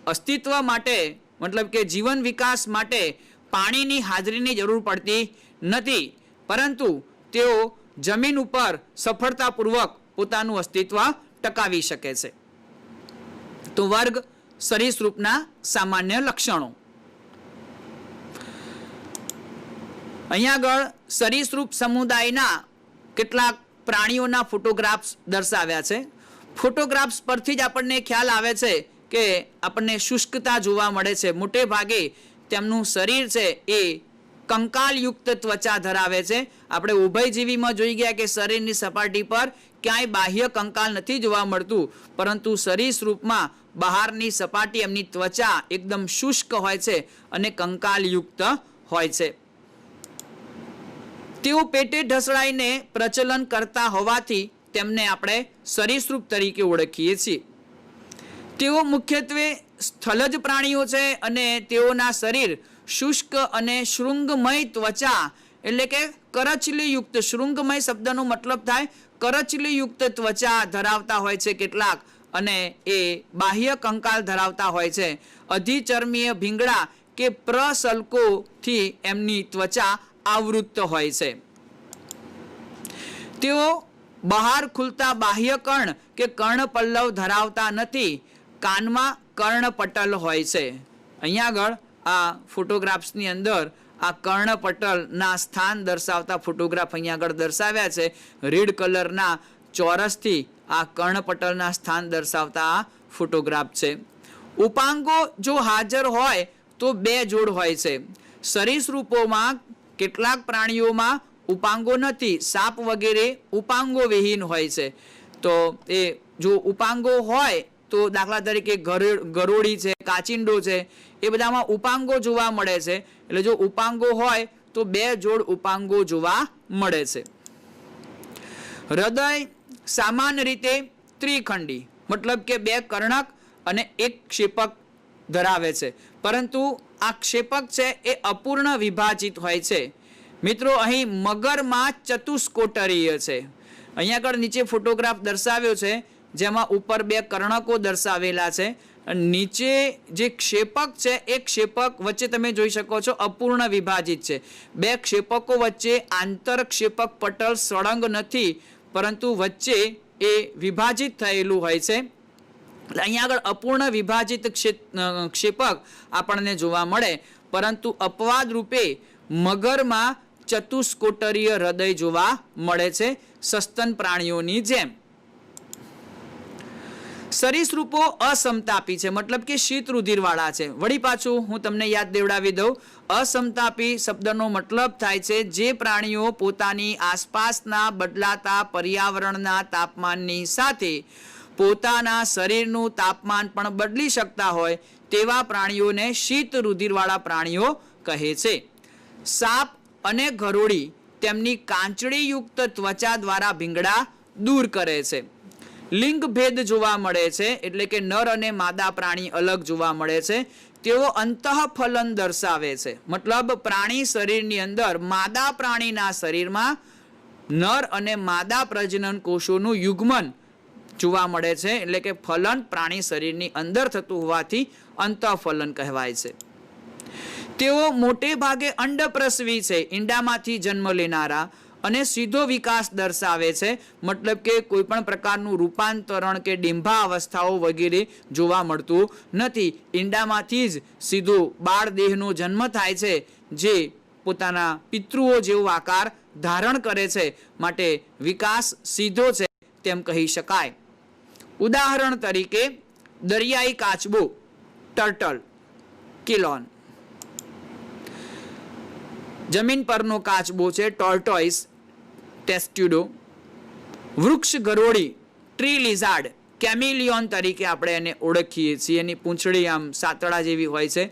અસ્તિત્વ માટે, મતલબ કે જીવન વિકાસ માટે પાણીની હાજરીની જરૂર પડતી નથી, પરંતુ તેઓ જમીન ઉપર સફળતાપૂર્વક પોતાનું અસ્તિત્વ ટકાવી શકે છે. તો વર્ગ સરીસૃપના સામાન્ય લક્ષણો. અહીંયા આગળ સરીસૃપ સમુદાયના કેટલાક પ્રાણીઓના ફોટોગ્રાફ્સ દર્શાવ્યા છે. ફોટોગ્રાફ્સ પરથી જ આપણને ખ્યાલ આવે છે કે આપણને શુષ્કતા જોવા મળે છે. મોટે ભાગે તેમનું શરીર છે એ કંકાલયુક્ત ત્વચા ધરાવે છે. આપણે ઉભયજીવીમાં જોઈ ગયા કે શરીરની સપાટી પર ક્યાંય બાહ્ય કંકાલ નથી જોવા મળતું, પરંતુ સરીસૃપમાં બહારની સપાટી એમની ત્વચા એકદમ શુષ્ક હોય છે અને કંકાલયુક્ત હોય છે. તેઓ પેટે ઢસડાઈને પ્રચલન કરતા હોવાથી તેમને આપણે સરીસૃપ તરીકે ઓળખીએ છીએ. તેઓ મુખ્યત્વે સ્થલજ પ્રાણીઓ છે અને તેઓના શરીર શુષ્ક અને શૃંગમય ત્વચા એટલે કે કરચલીયુક્ત, શૃંગમય શબ્દનો મતલબ થાય કરચલીયુક્ત ત્વચા ધરાવતા હોય છે કેટલાક, અને એ બાહ્ય કંકાલ ધરાવતા હોય છે. અધિચર્મીય ભીંગડા કે પ્રસલ્કોથી એમની ત્વચા આવૃત્ત હોય છે. તેઓ બહાર ખુલતા બાહ્ય કર્ણ કે કર્ણપલ્લવ ધરાવતા નથી. કાનમાં કર્ણપટલ હોય છે. અહીંયા આગળ આ ફોટોગ્રાફ્સની અંદર આ કર્ણપટલના સ્થાન દર્શાવતા ફોટોગ્રાફ અહીંયા આગળ દર્શાવ્યા છે. રેડ કલરના ચોરસથી આ કર્ણપટલના સ્થાન દર્શાવતા આ ફોટોગ્રાફ છે. ઉપાંગો જો હાજર હોય તો 2 જોડ હોય છે. સરીસૃપોમાં કેટલાક પ્રાણીઓમાં ઉપાંગો નથી, સાપ વગેરે ઉપાંગો વિહીન હોય છે. તો એ જો ઉપાંગો હોય તો દાખલા તરીકે ગરોળી છે, કાચિંડો છે, એ બધામાં ઉપાંગો જોવા મળે છે. એટલે જો ઉપાંગો હોય તો 2 જોડ ઉપાંગો જોવા મળે છે. હૃદય સામાન્ય રીતે ત્રિખંડી, મતલબ કે 2 કર્ણક અને 1 ક્ષેપક ધરાવે છે, પરંતુ આ ક્ષેપક છે એ અપૂર્ણ વિભાજિત હોય છે. મિત્રો, અહીં મગરમાં ચતુષ્કોટરીય છે. અહીંયા આગળ નીચે ફોટોગ્રાફ દર્શાવ્યો છે, જેમાં ઉપર 2 કર્ણકો દર્શાવેલા છે. નીચે જે ક્ષેપક છે એ ક્ષેપક વચ્ચે તમે જોઈ શકો છો અપૂર્ણ વિભાજિત છે. 2 ક્ષેપકો વચ્ચે આંતર ક્ષેપક પટલ સળંગ નથી, પરંતુ વચ્ચે એ વિભાજિત થયેલું હોય છે. અહીંયા આગળ અપૂર્ણ વિભાજિત ક્ષેપક આપણને જોવા મળે, પરંતુ અપવાદ રૂપે મગરમાં ચતુષ્કોટરીય હૃદય જોવા મળે છે, સસ્તન પ્રાણીઓની જેમ. સરીસૃપો અસમતાપી છે, મતલબ કે શીત રુધિરવાળા છે. વળી પાછું હું તમને યાદ દેવડાવી દઉં, અસમતાપી શબ્દનો મતલબ થાય છે જે પ્રાણીઓ પોતાની આસપાસના બદલાતા પર્યાવરણના તાપમાનની સાથે પોતાના શરીરનું તાપમાન પણ બદલી શકતા હોય તેવા પ્રાણીઓને શીત રુધિરવાળા પ્રાણીઓ કહે છે. સાપ અને ગરોળી તેમની કાંચળીયુક્ત ત્વચા દ્વારા ભીંગડા દૂર કરે છે. લિંગ ભેદ જોવા મળે છે, એટલે કે નર અને માદા પ્રાણી અલગ જોવા મળે છે. તેઓ અંતઃફલન દર્શાવે છે, મતલબ પ્રાણી શરીરની અંદર માદા પ્રાણીના શરીરમાં નર અને માદા પ્રજનન કોષોનું યુગ્મન જોવા મળે છે, એટલે કે ફલન પ્રાણી શરીરની અંદર થતું હોવાથી અંતઃફલન કહેવાય છે. તેઓ મોટે ભાગે અંડપ્રસવી છે, ઈંડામાંથી જન્મ લેનારા, અને સીધો વિકાસ દર્શાવે છે, મતલબ કે કોઈ પણ પ્રકારનું રૂપાંતરણ કે ડિંભા અવસ્થાઓ વગેરે જોવા મળતું નથી. ઈંડામાંથી જ સીધો બાળ દેહનો જન્મ થાય છે, જે પોતાના પિતૃઓ જેવો આકાર ધારણ કરે છે, માટે વિકાસ સીધો છે તેમ કહી શકાય. ઉદાહરણ તરીકે દરિયાઈ કાચબો, ટર્ટલ, કિલોન. જમીન પરનો કાચબો છે ટોર્ટોઇસ, ટેસ્ટ્યુડો. વૃક્ષ ગરોળી, ટ્રી લિઝાર્ડ, કેમિલિયોન તરીકે આપણે એને ઓળખીએ છીએ. એની પૂંછડી આમ સાતડા જેવી હોય છે.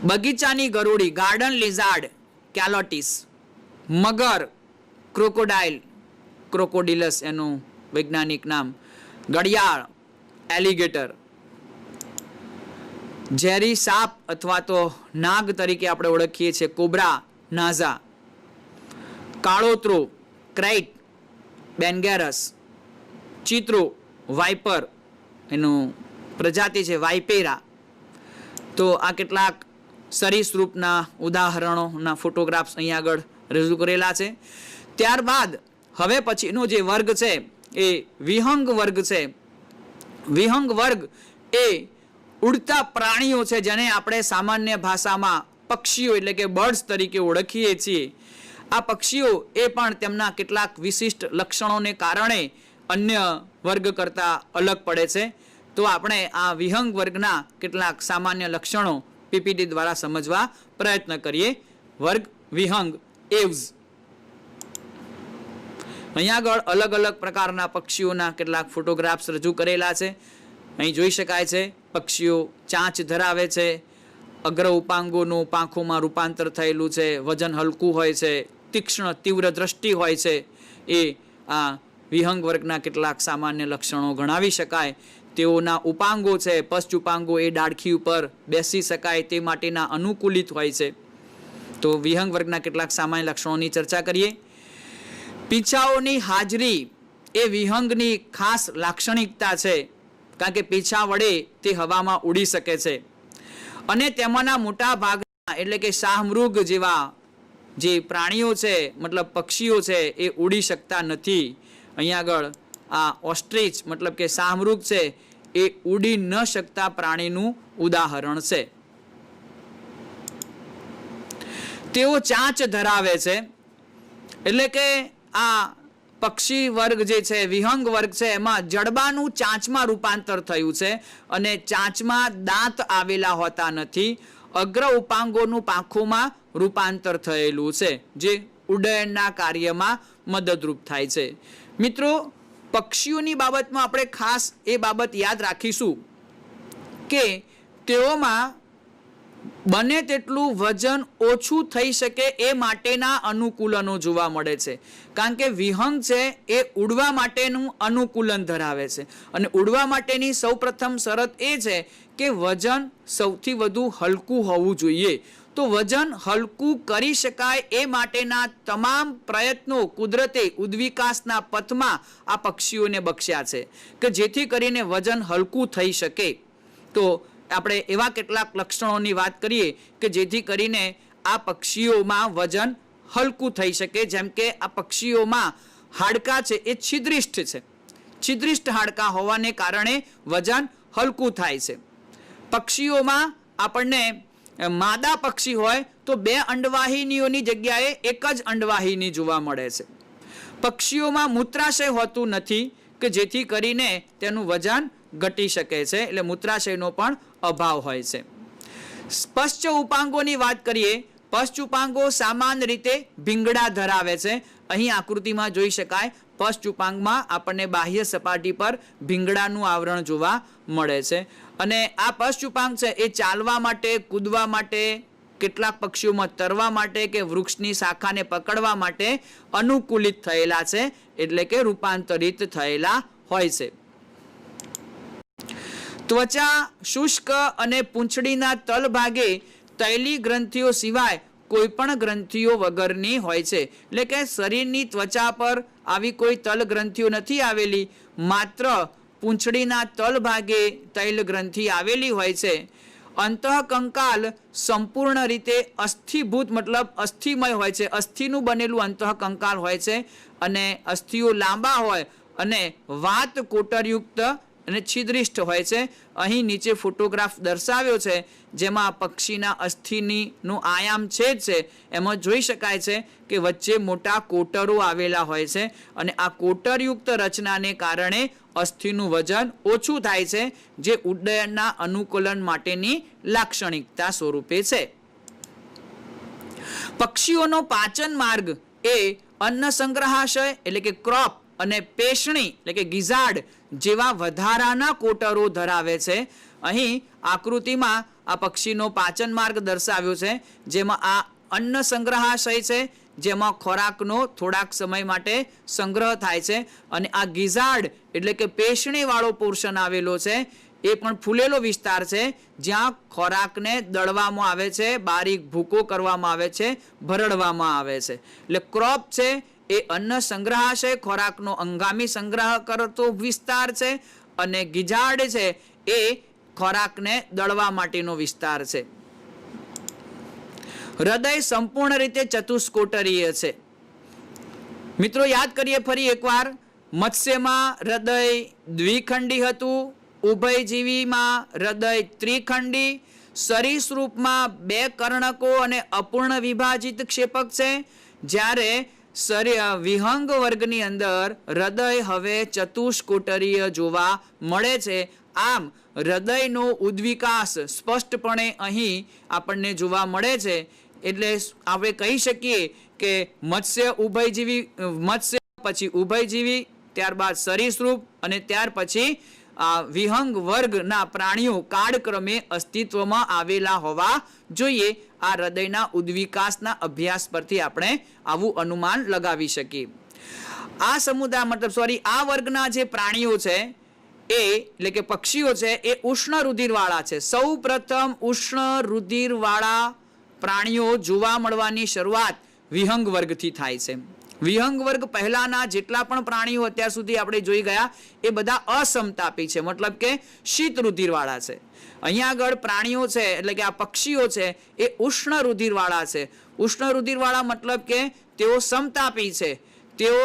બગીચાની ગરોળી, ગાર્ડન લિઝાર્ડ, કેલોટિસ. મગર, ક્રોકોડાઇલ, ક્રોકોડિલસ એનું વૈજ્ઞાનિક નામ. ઘડિયાળ, એલિગેટર. ઝેરી સાપ અથવા તો નાગ તરીકે આપણે ઓળખીએ છીએ, કોબ્રા, નાઝા. કાળોતરો, ક્રાઇટ, બેન્ગેરસ. ચિત્રો, વાઇપર, એનું પ્રજાતિ છે વાઇપેરા. તો આ કેટલાક સરીસૃપના ઉદાહરણોના ફોટોગ્રાફ્સ અહીંયા આગળ રજૂ કરેલા છે. ત્યારબાદ હવે પછીનો જે વર્ગ છે એ વિહંગ વર્ગ છે. વિહંગ વર્ગ એ ઉડતા પ્રાણીઓ છે, જેને આપણે સામાન્ય ભાષામાં પક્ષીઓ એટલે કે બર્ડ્સ તરીકે ઓળખીએ છીએ. આ પક્ષીઓ એ પણ તેમના કેટલાક વિશિષ્ટ લક્ષણોને કારણે અન્ય વર્ગ કરતાં અલગ પડે છે. તો આપણે આ વિહંગ વર્ગના કેટલાક સામાન્ય લક્ષણો પીપીટી દ્વારા સમજવા પ્રયત્ન કરીએ. વર્ગ વિહંગ, એવ્સ. અહીંયા આગળ અલગ અલગ પ્રકારના પક્ષીઓના કેટલાક ફોટોગ્રાફ્સ રજૂ કરેલા છે. અહીં જોઈ શકાય છે પક્ષીઓ ચાંચ ધરાવે છે, અગ્ર ઉપાંગોનું પાંખોમાં રૂપાંતર થયેલું છે, વજન હલકું હોય છે, તીક્ષ્ણ તીવ્ર દ્રષ્ટિ હોય છે. એ આ વિહંગ વર્ગના કેટલાક સામાન્ય લક્ષણો ગણાવી શકાય. તેઓના ઉપાંગો છે, પશ્ચ ઉપાંગો, એ ડાળખી ઉપર બેસી શકાય તે માટેના અનુકૂલિત હોય છે. તો વિહંગ વર્ગના કેટલાક સામાન્ય લક્ષણોની ચર્ચા કરીએ. પીંછાઓની હાજરી એ વિહંગની ખાસ લાક્ષણિકતા છે, કારણ કે પીંછા વડે તે હવામાં ઉડી શકે છે. અને તેમાંના મોટા ભાગના એટલે કે શાહમૃગ જેવા જે પ્રાણીઓ છે, મતલબ પક્ષીઓ છે, એ ઉડી શકતા નથી. અહીંયા આગળ આ ઓસ્ટ્રીચ મતલબ કે શાહમૃગ છે એ ઉડી ન શકતા પ્રાણીનું ઉદાહરણ છે. તેઓ ચાંચ ધરાવે છે, એટલે કે આ પક્ષી વર્ગ જે છે, વિહંગ વર્ગ છે, એમાં જડબાનું ચાંચમાં રૂપાંતર થયું છે અને ચાંચમાં દાંત આવેલા હોતા નથી. અગ્ર ઉપાંગોનું પાંખોમાં રૂપાંતર થયેલું છે, જે ઉડ્ડયનના કાર્યમાં મદદરૂપ થાય છે. મિત્રો, પક્ષીઓની બાબતમાં આપણે ખાસ એ બાબત યાદ રાખીશું કે તેઓમાં બને તેટલું વજન ઓછું થઈ શકે એ માટેના અનુકૂલનો જોવા મળે છે, કારણ કે વિહંગ છે એ ઉડવા માટેનું અનુકૂલન ધરાવે છે અને ઉડવા માટેની સૌપ્રથમ શરત એ છે કે વજન સૌથી વધુ હલકું હોવું જોઈએ. તો વજન હલકું કરી શકાય એ માટેના તમામ પ્રયત્નો કુદરતે ઉદ્વિકાસના પથમાં આ પક્ષીઓને બખ્શ્યા છે કે જેથી કરીને વજન હલકું થઈ શકે. તો આપણે એવા કેટલાક લક્ષણોની વાત કરીએ કે જેથી કરીને આ પક્ષીઓમાં વજન હલકું થઈ શકે. જેમ કે આ પક્ષીઓમાં હાડકાં છે એ છિદ્રિષ્ઠ છે. છિદ્રિષ્ઠ હાડકાં હોવાને કારણે વજન હલકું થાય છે. પક્ષીઓમાં આપણને માદા પક્ષી હોય તો 2 અંડવાહિનીઓની જગ્યાએ એક જ અંડવાહિની જોવા મળે છે. પક્ષીઓમાં મૂત્રાશય હોતું નથી કે જેથી કરીને તેનું વજન ઘટી શકે છે, એટલે મૂત્રાશયનો પણ અભાવ હોય છે. પશ્ચ ઉપાંગોની વાત કરીએ. પશ્ચ ઉપાંગો સામાન્ય રીતે ભીંગડા ધરાવે છે. અહીં આકૃતિમાં જોઈ શકાય પશ્ચ ઉપાંગમાં આપણને બાહ્ય સપાટી પર ભીંગડાનું આવરણ જોવા મળે છે અને આ પશ્ચ ઉપાંગ છે એ ચાલવા માટે, કૂદવા માટે, કેટલાક પક્ષીઓમાં તરવા માટે કે વૃક્ષની શાખાને પકડવા માટે અનુકૂલિત થયેલા છે, એટલે કે રૂપાંતરિત થયેલા હોય છે. ત્વચા શુષ્ક અને પૂંછડીના તલભાગે તૈલી ગ્રંથિઓ સિવાય કોઈ પણ ગ્રંથિઓ વગરની હોય છે. એટલે કે શરીરની ત્વચા પર આવી કોઈ તલ ગ્રંથિઓ નથી આવેલી, માત્ર પૂંછડીના તલભાગે તૈલ ગ્રંથિ આવેલી હોય છે. અંતઃકંકાલ સંપૂર્ણ રીતે અસ્થિભૂત મતલબ અસ્થિમય હોય છે. અસ્થિનું બનેલું અંતઃકંકાલ હોય છે અને અસ્થિઓ લાંબા હોય અને વાત કોટરયુક્ત અને છિદ્રિષ્ઠ હોય છે. અહીં નીચે ફોટોગ્રાફ દર્શાવ્યો છે જેમાં પક્ષીના અસ્થિનું આયામ છેદ છે. એમાં જોઈ શકાય છે કે વચ્ચે મોટા કોટરો આવેલા હોય છે અને આ કોટરયુક્ત રચનાને કારણે અસ્થિનું વજન ઓછું થાય છે, જે ઉડ્ડયનના અનુકૂલન માટેની લાક્ષણિકતા સ્વરૂપે છે. પક્ષીઓનો પાચન માર્ગ એ અન્ન સંગ્રહાશય એટલે કે ક્રોપ અને પેશણી એટલે કે ગિઝાર્ડ જેવા વધારાના કોટરો ધરાવે છે. અહીં આકૃતિમાં આ પક્ષીનો પાચન માર્ગ દર્શાવ્યો છે, જેમાં આ અન્ન સંગ્રહાશય છે, જેમાં ખોરાકનો થોડાક સમય માટે સંગ્રહ થાય છે અને આ ગિઝાર્ડ એટલે કે પેશણીવાળો પોર્શન આવેલો છે એ પણ ફૂલેલો વિસ્તાર છે, જ્યાં ખોરાકને દળવામાં આવે છે, બારીક ભૂકો કરવામાં આવે છે, ભરડવામાં આવે છે. એટલે ક્રોપ છે એ અન્ન સંગ્રહાશય, ખોરાકનો અંગામી સંગ્રહ કરતો વિસ્તાર છે અને ગિઝાર્ડ છે એ ખોરાકને દળવા માટેનો વિસ્તાર છે. હૃદય સંપૂર્ણ રીતે ચતુષ્કોટરીય છે. મિત્રો યાદ કરીએ ફરી એકવાર, મત્સ્યમાં હૃદય દ્વિખંડી હતું, ઉભયજીવીમાં હૃદય ત્રિખંડી, સરીસૃપમાં 2 કર્ણકો અને અપૂર્ણ વિભાજિત ક્ષેપક છે, જ્યારે વિહંગ વર્ગની અંદર હૃદય હવે ચતુષ્કોટરીય જોવા મળે છે. આમ હૃદયનો ઉદ્વિકાસ સ્પષ્ટપણે અહીં આપણને જોવા મળે છે. એટલે આપણે કહી શકીએ કે મત્સ્ય પછી ઉભયજીવી, ત્યારબાદ સરીસૃપ અને ત્યાર પછી વિહંગ વર્ગના પ્રાણીઓ કાળક્રમે અસ્તિત્વમાં આવેલા હોવા જોઈએ. આ હૃદયના ઉદ્વિકાસના અભ્યાસ પરથી આપણે આવું અનુમાન લગાવી શકીએ. આ સમુદાય આ વર્ગના જે પ્રાણીઓ છે એટલે કે પક્ષીઓ છે એ ઉષ્ણ રુધિરવાળા છે. સૌ પ્રથમ ઉષ્ણ રુધિરવાળા પ્રાણીઓ જોવા મળવાની શરૂઆત વિહંગ વર્ગથી થાય છે. વિહંગ વર્ગ પહેલાના જેટલા પણ પ્રાણીઓ અત્યાર સુધી આપણે જોઈ ગયા એ બધા અસમતાપી છે, મતલબ કે શીત રુધિરવાળા છે. અહીંયા આગળ પ્રાણીઓ છે એટલે કે આ પક્ષીઓ છે એ ઉષ્ણ રુધિરવાળા છે. ઉષ્ણ રુધિરવાળા મતલબ કે તેઓ સમતાપી છે. તેઓ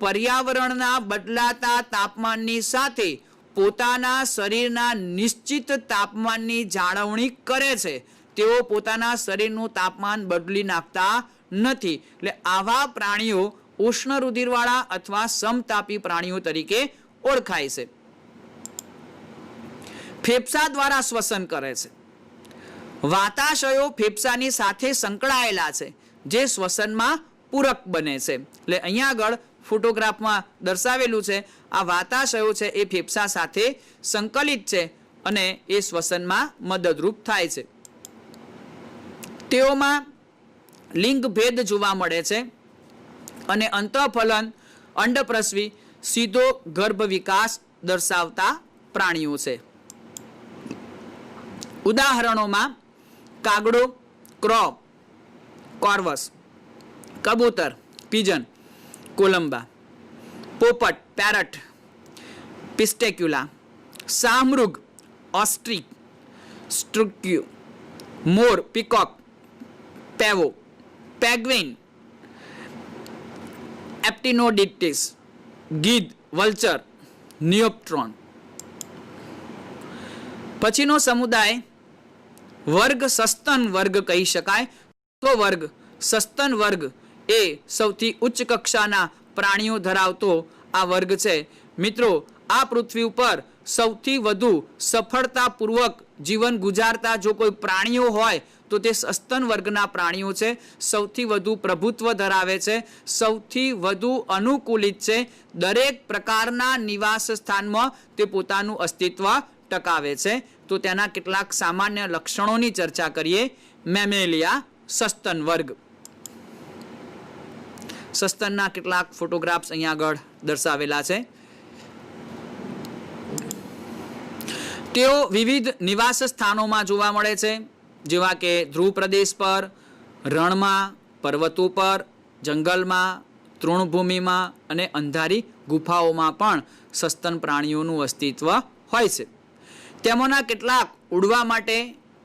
પર્યાવરણના બદલાતા તાપમાનની સાથે પોતાના શરીરના નિશ્ચિત તાપમાનની જાળવણી કરે છે. તેઓ પોતાના શરીરનું તાપમાન બદલી નાખતા નથી. એટલે આવા પ્રાણીઓ ઉષ્ણ રુધિરવાળા અથવા સમતાપી પ્રાણીઓ તરીકે ઓળખાય છે. ફેફસા દ્વારા શ્વસન કરે છે. વાતાશયો ફેફસાની સાથે સંકળાયેલા છે, જે શ્વસનમાં પૂરક બને છે. એટલે અહીંયા આગળ ફોટોગ્રાફમાં દર્શાવેલું છે આ વાતાશયો છે એ ફેફસા સાથે સંકલિત છે અને એ શ્વસનમાં મદદરૂપ થાય છે. તેઓમાં લિંગ ભેદ જોવા મળે છે અને અંતઃફલન અંડપ્રસવી સીધો ગર્ભ વિકાસ દર્શાવતા પ્રાણીઓ છે. ઉદાહરણોમાં કાગડો, ક્રો, કોર્વસ, કબૂતર, પિજન, કોલંબા, પોપટ, પેરટ, પિસ્ટેક્યુલા, શાહમૃગ, ઓસ્ટ્રિચ, સ્ટ્રુક્યુ, મોર, પીકોક, પેવો, પેગ્વિન, એપ્ટિનોડિટિસ, ગીધ, વલ્ચર, નિયોપ્ટ્રોન. પછીનો સમુદાય વર્ગ સસ્તન વર્ગ કહી શકાય. તો વર્ગ સસ્તન વર્ગ એ સૌથી ઉચ્ચ કક્ષાના પ્રાણીઓ ધરાવતો આ વર્ગ છે. મિત્રો, આ પૃથ્વી ઉપર સૌથી વધુ સફળતાપૂર્વક જીવન ગુજારતા જો કોઈ પ્રાણીઓ હોય તો તે સસ્તન વર્ગના પ્રાણીઓ છે. સૌથી વધુ પ્રભુત્વ ધરાવે છે, સૌથી વધુ અનુકૂલિત છે. દરેક પ્રકારના નિવાસ સ્થાનમાં તે પોતાનું અસ્તિત્વ ટકાવે છે. તો તેના કેટલાક સામાન્ય લક્ષણોની ચર્ચા કરીએ. મેમેલિયા સસ્તન વર્ગ. સસ્તનના કેટલાક ફોટોગ્રાફ્સ અહીંયા આગળ દર્શાવેલા છે. તેઓ વિવિધ નિવાસ સ્થાનોમાં જોવા મળે છે, જેવા કે ધ્રુવ પ્રદેશ પર, રણમાં, પર્વતો પર, જંગલમાં, તૃણભૂમિમાં અને અંધારી ગુફાઓમાં પણ સસ્તન પ્રાણીઓનું અસ્તિત્વ હોય છે. તેમાંના કેટલાક ઉડવા માટે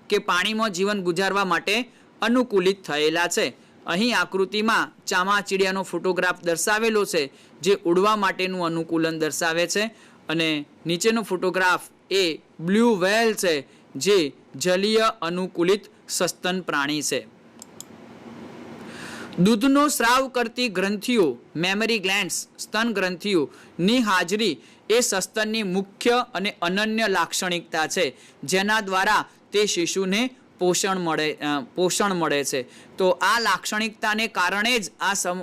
કે પાણીમાં જીવન ગુજારવા માટે અનુકૂલિત થયેલા છે. અહીં આકૃતિમાં ચામાચીડિયાનો ફોટોગ્રાફ દર્શાવેલો છે, જે ઉડવા માટેનું અનુકૂલન દર્શાવે છે. અને નીચેનો ફોટોગ્રાફ એ બ્લુ વ્હેલ છે, જે જલીય અનુકૂલિત સસ્તન પ્રાણી છે. દૂધનો સ્રાવ કરતી ગ્રંથિઓ, મેમરી ગ્લેન્ડ્સ, સ્તન ગ્રંથિઓની હાજરી એ સસ્તનની મુખ્ય અને અનન્ય લાક્ષણિકતા છે, જેના દ્વારા તે શિશુને પોષણ મળે છે. તો આ લાક્ષણિકતાને કારણે જ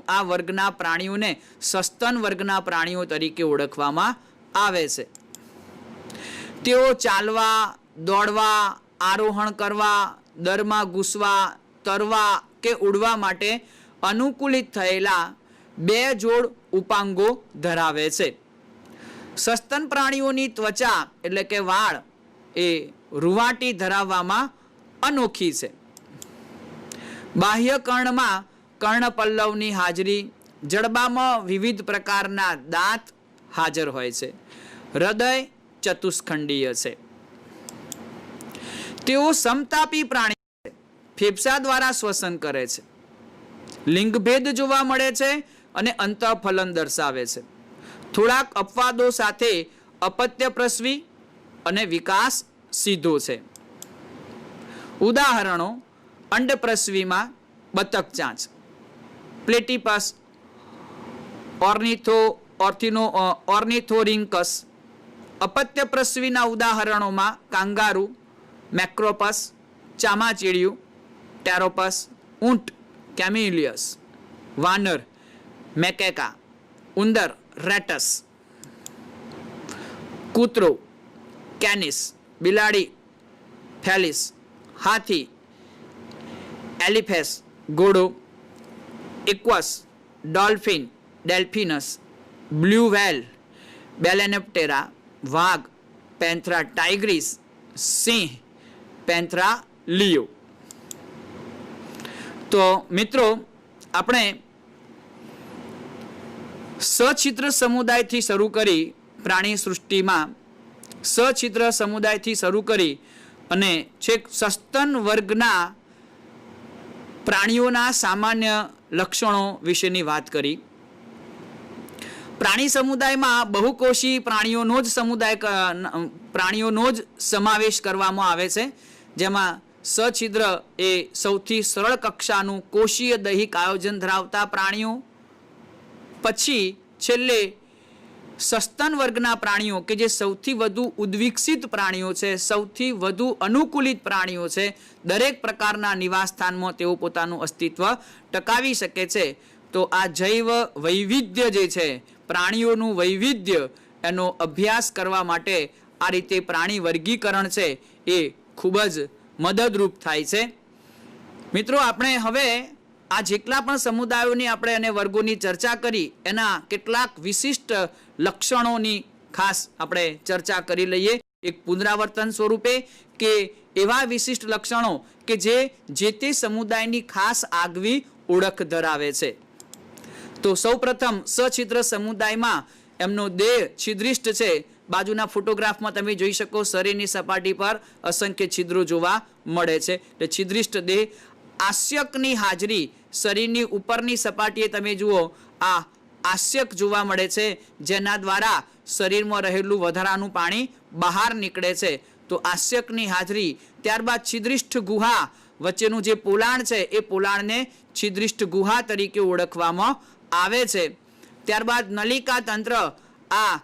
આ વર્ગના પ્રાણીઓને સસ્તન વર્ગના પ્રાણીઓ તરીકે ઓળખવામાં આવે છે. તેઓ ચાલવા, દોડવા, આરોહણ કરવા, દરમાં ઘૂસવા, તરવા કે ઉડવા માટે અનુકૂલિત થયેલા 2 જોડ ઉપાંગો ધરાવે છે. સસ્તન પ્રાણીઓની ત્વચા એટલે કે વાળ એ રૂંવાટી ધરાવવામાં અનોખી છે. બાહ્ય કર્ણમાં કર્ણપલ્લવની હાજરી, જડબામાં વિવિધ પ્રકારના દાંત હાજર હોય છે. હૃદય ચતુષ્ખંડીય છે. તેઓ સમતાપી પ્રાણી છે, ફેફસા દ્વારા શ્વસન કરે છે. લિંગભેદ જોવા મળે છે અને અંતઃફલન દર્શાવે છે. થોડાક અપવાદો સાથે અપત્ય પ્રસવી અને વિકાસ સીધો છે. ઉદાહરણો: અંડપ્રસવીમાં બતક ચાંચ, પ્લેટીપસ, ઓર્નિથોરિન્કસ. અપત્ય પ્રસવીના ઉદાહરણોમાં કાંગારૂ, મેક્રોપસ, ચામાચીડિયું, ટેરોપસ, ઊંટ, કેમિલિયસ, વાનર, મેકેકા, ઉંદર, રેટસ, કૂતરો, કેનિસ, બિલાડી, ફેલિસ, હાથી, એલિફેસ, ઘોડો, ઇક્વસ, ડોલ્ફિન, ડેલ્ફિનસ, બ્લુ વ્હેલ, બેલેનેપ્ટેરા, વાઘ, પેન્થરા ટાઇગ્રીસ, સિંહ, પેન્થરા લિયો. તો મિત્રો, આપણે સછિદ્ર સમુદાયથી શરૂ કરી પ્રાણી સૃષ્ટિમાં સછિદ્ર સમુદાયથી શરૂ કરી અને છેક સસ્તન વર્ગના પ્રાણીઓના સામાન્ય લક્ષણો વિશેની વાત કરી. પ્રાણી સમુદાયમાં બહુકોષી પ્રાણીઓનો જ સમાવેશ કરવામાં આવે છે, જેમાં સછિદ્ર એ સૌથી સરળ કક્ષાનું કોષીય દૈહિક આયોજન ધરાવતા પ્રાણીઓ, પછી છેલ્લે સસ્તન વર્ગના પ્રાણીઓ કે જે સૌથી વધુ ઉદ્વિકસિત પ્રાણીઓ છે, સૌથી વધુ અનુકૂલિત પ્રાણીઓ છે. દરેક પ્રકારના નિવાસ સ્થાનમાં તેઓ પોતાનું અસ્તિત્વ ટકાવી શકે છે. તો આ જૈવ વૈવિધ્ય જે છે, પ્રાણીઓનું વૈવિધ્ય, એનો અભ્યાસ કરવા માટે આ રીતે પ્રાણી વર્ગીકરણ છે એ ખૂબ જ મદદરૂપ થાય છે. મિત્રો, આપણે હવે આ જેટલા પણ સમુદાયોની આપણે અને વર્ગોની ચર્ચા કરી એના કેટલાક વિશિષ્ટ લક્ષણોની ખાસ આપણે ચર્ચા કરી લઈએ, એક પુનરાવર્તન સ્વરૂપે, કે એવા વિશિષ્ટ લક્ષણો કે જે તે સમુદાયની ખાસ આગવી ઓળખ ધરાવે છે. તો સૌપ્રથમ સછિદ્ર સમુદાયમાં એમનો દેહ છિદ્રિષ્ટ છે. બાજુના ફોટોગ્રાફમાં તમે જોઈ શકો શરીરની સપાટી પર અસંખ્ય છિદ્રો જોવા મળે છે. એટલે છિદ્રિષ્ટ દેહ. આસ્યકની હાજરી, શરીરની ઉપરની સપાટીએ તમે જુઓ આ આસ્યક જોવા મળે છે, જેના દ્વારા શરીરમાં રહેલું વધારાનું પાણી બહાર નીકળે છે. તો આસ્યકની હાજરી. ત્યારબાદ છિદ્રિષ્ઠ ગુહા, વચ્ચેનું જે પોલાણ છે એ પોલાણને છિદ્રિષ્ઠ ગુહા તરીકે ઓળખવામાં આવે છે. ત્યારબાદ નલિકા તંત્ર, આ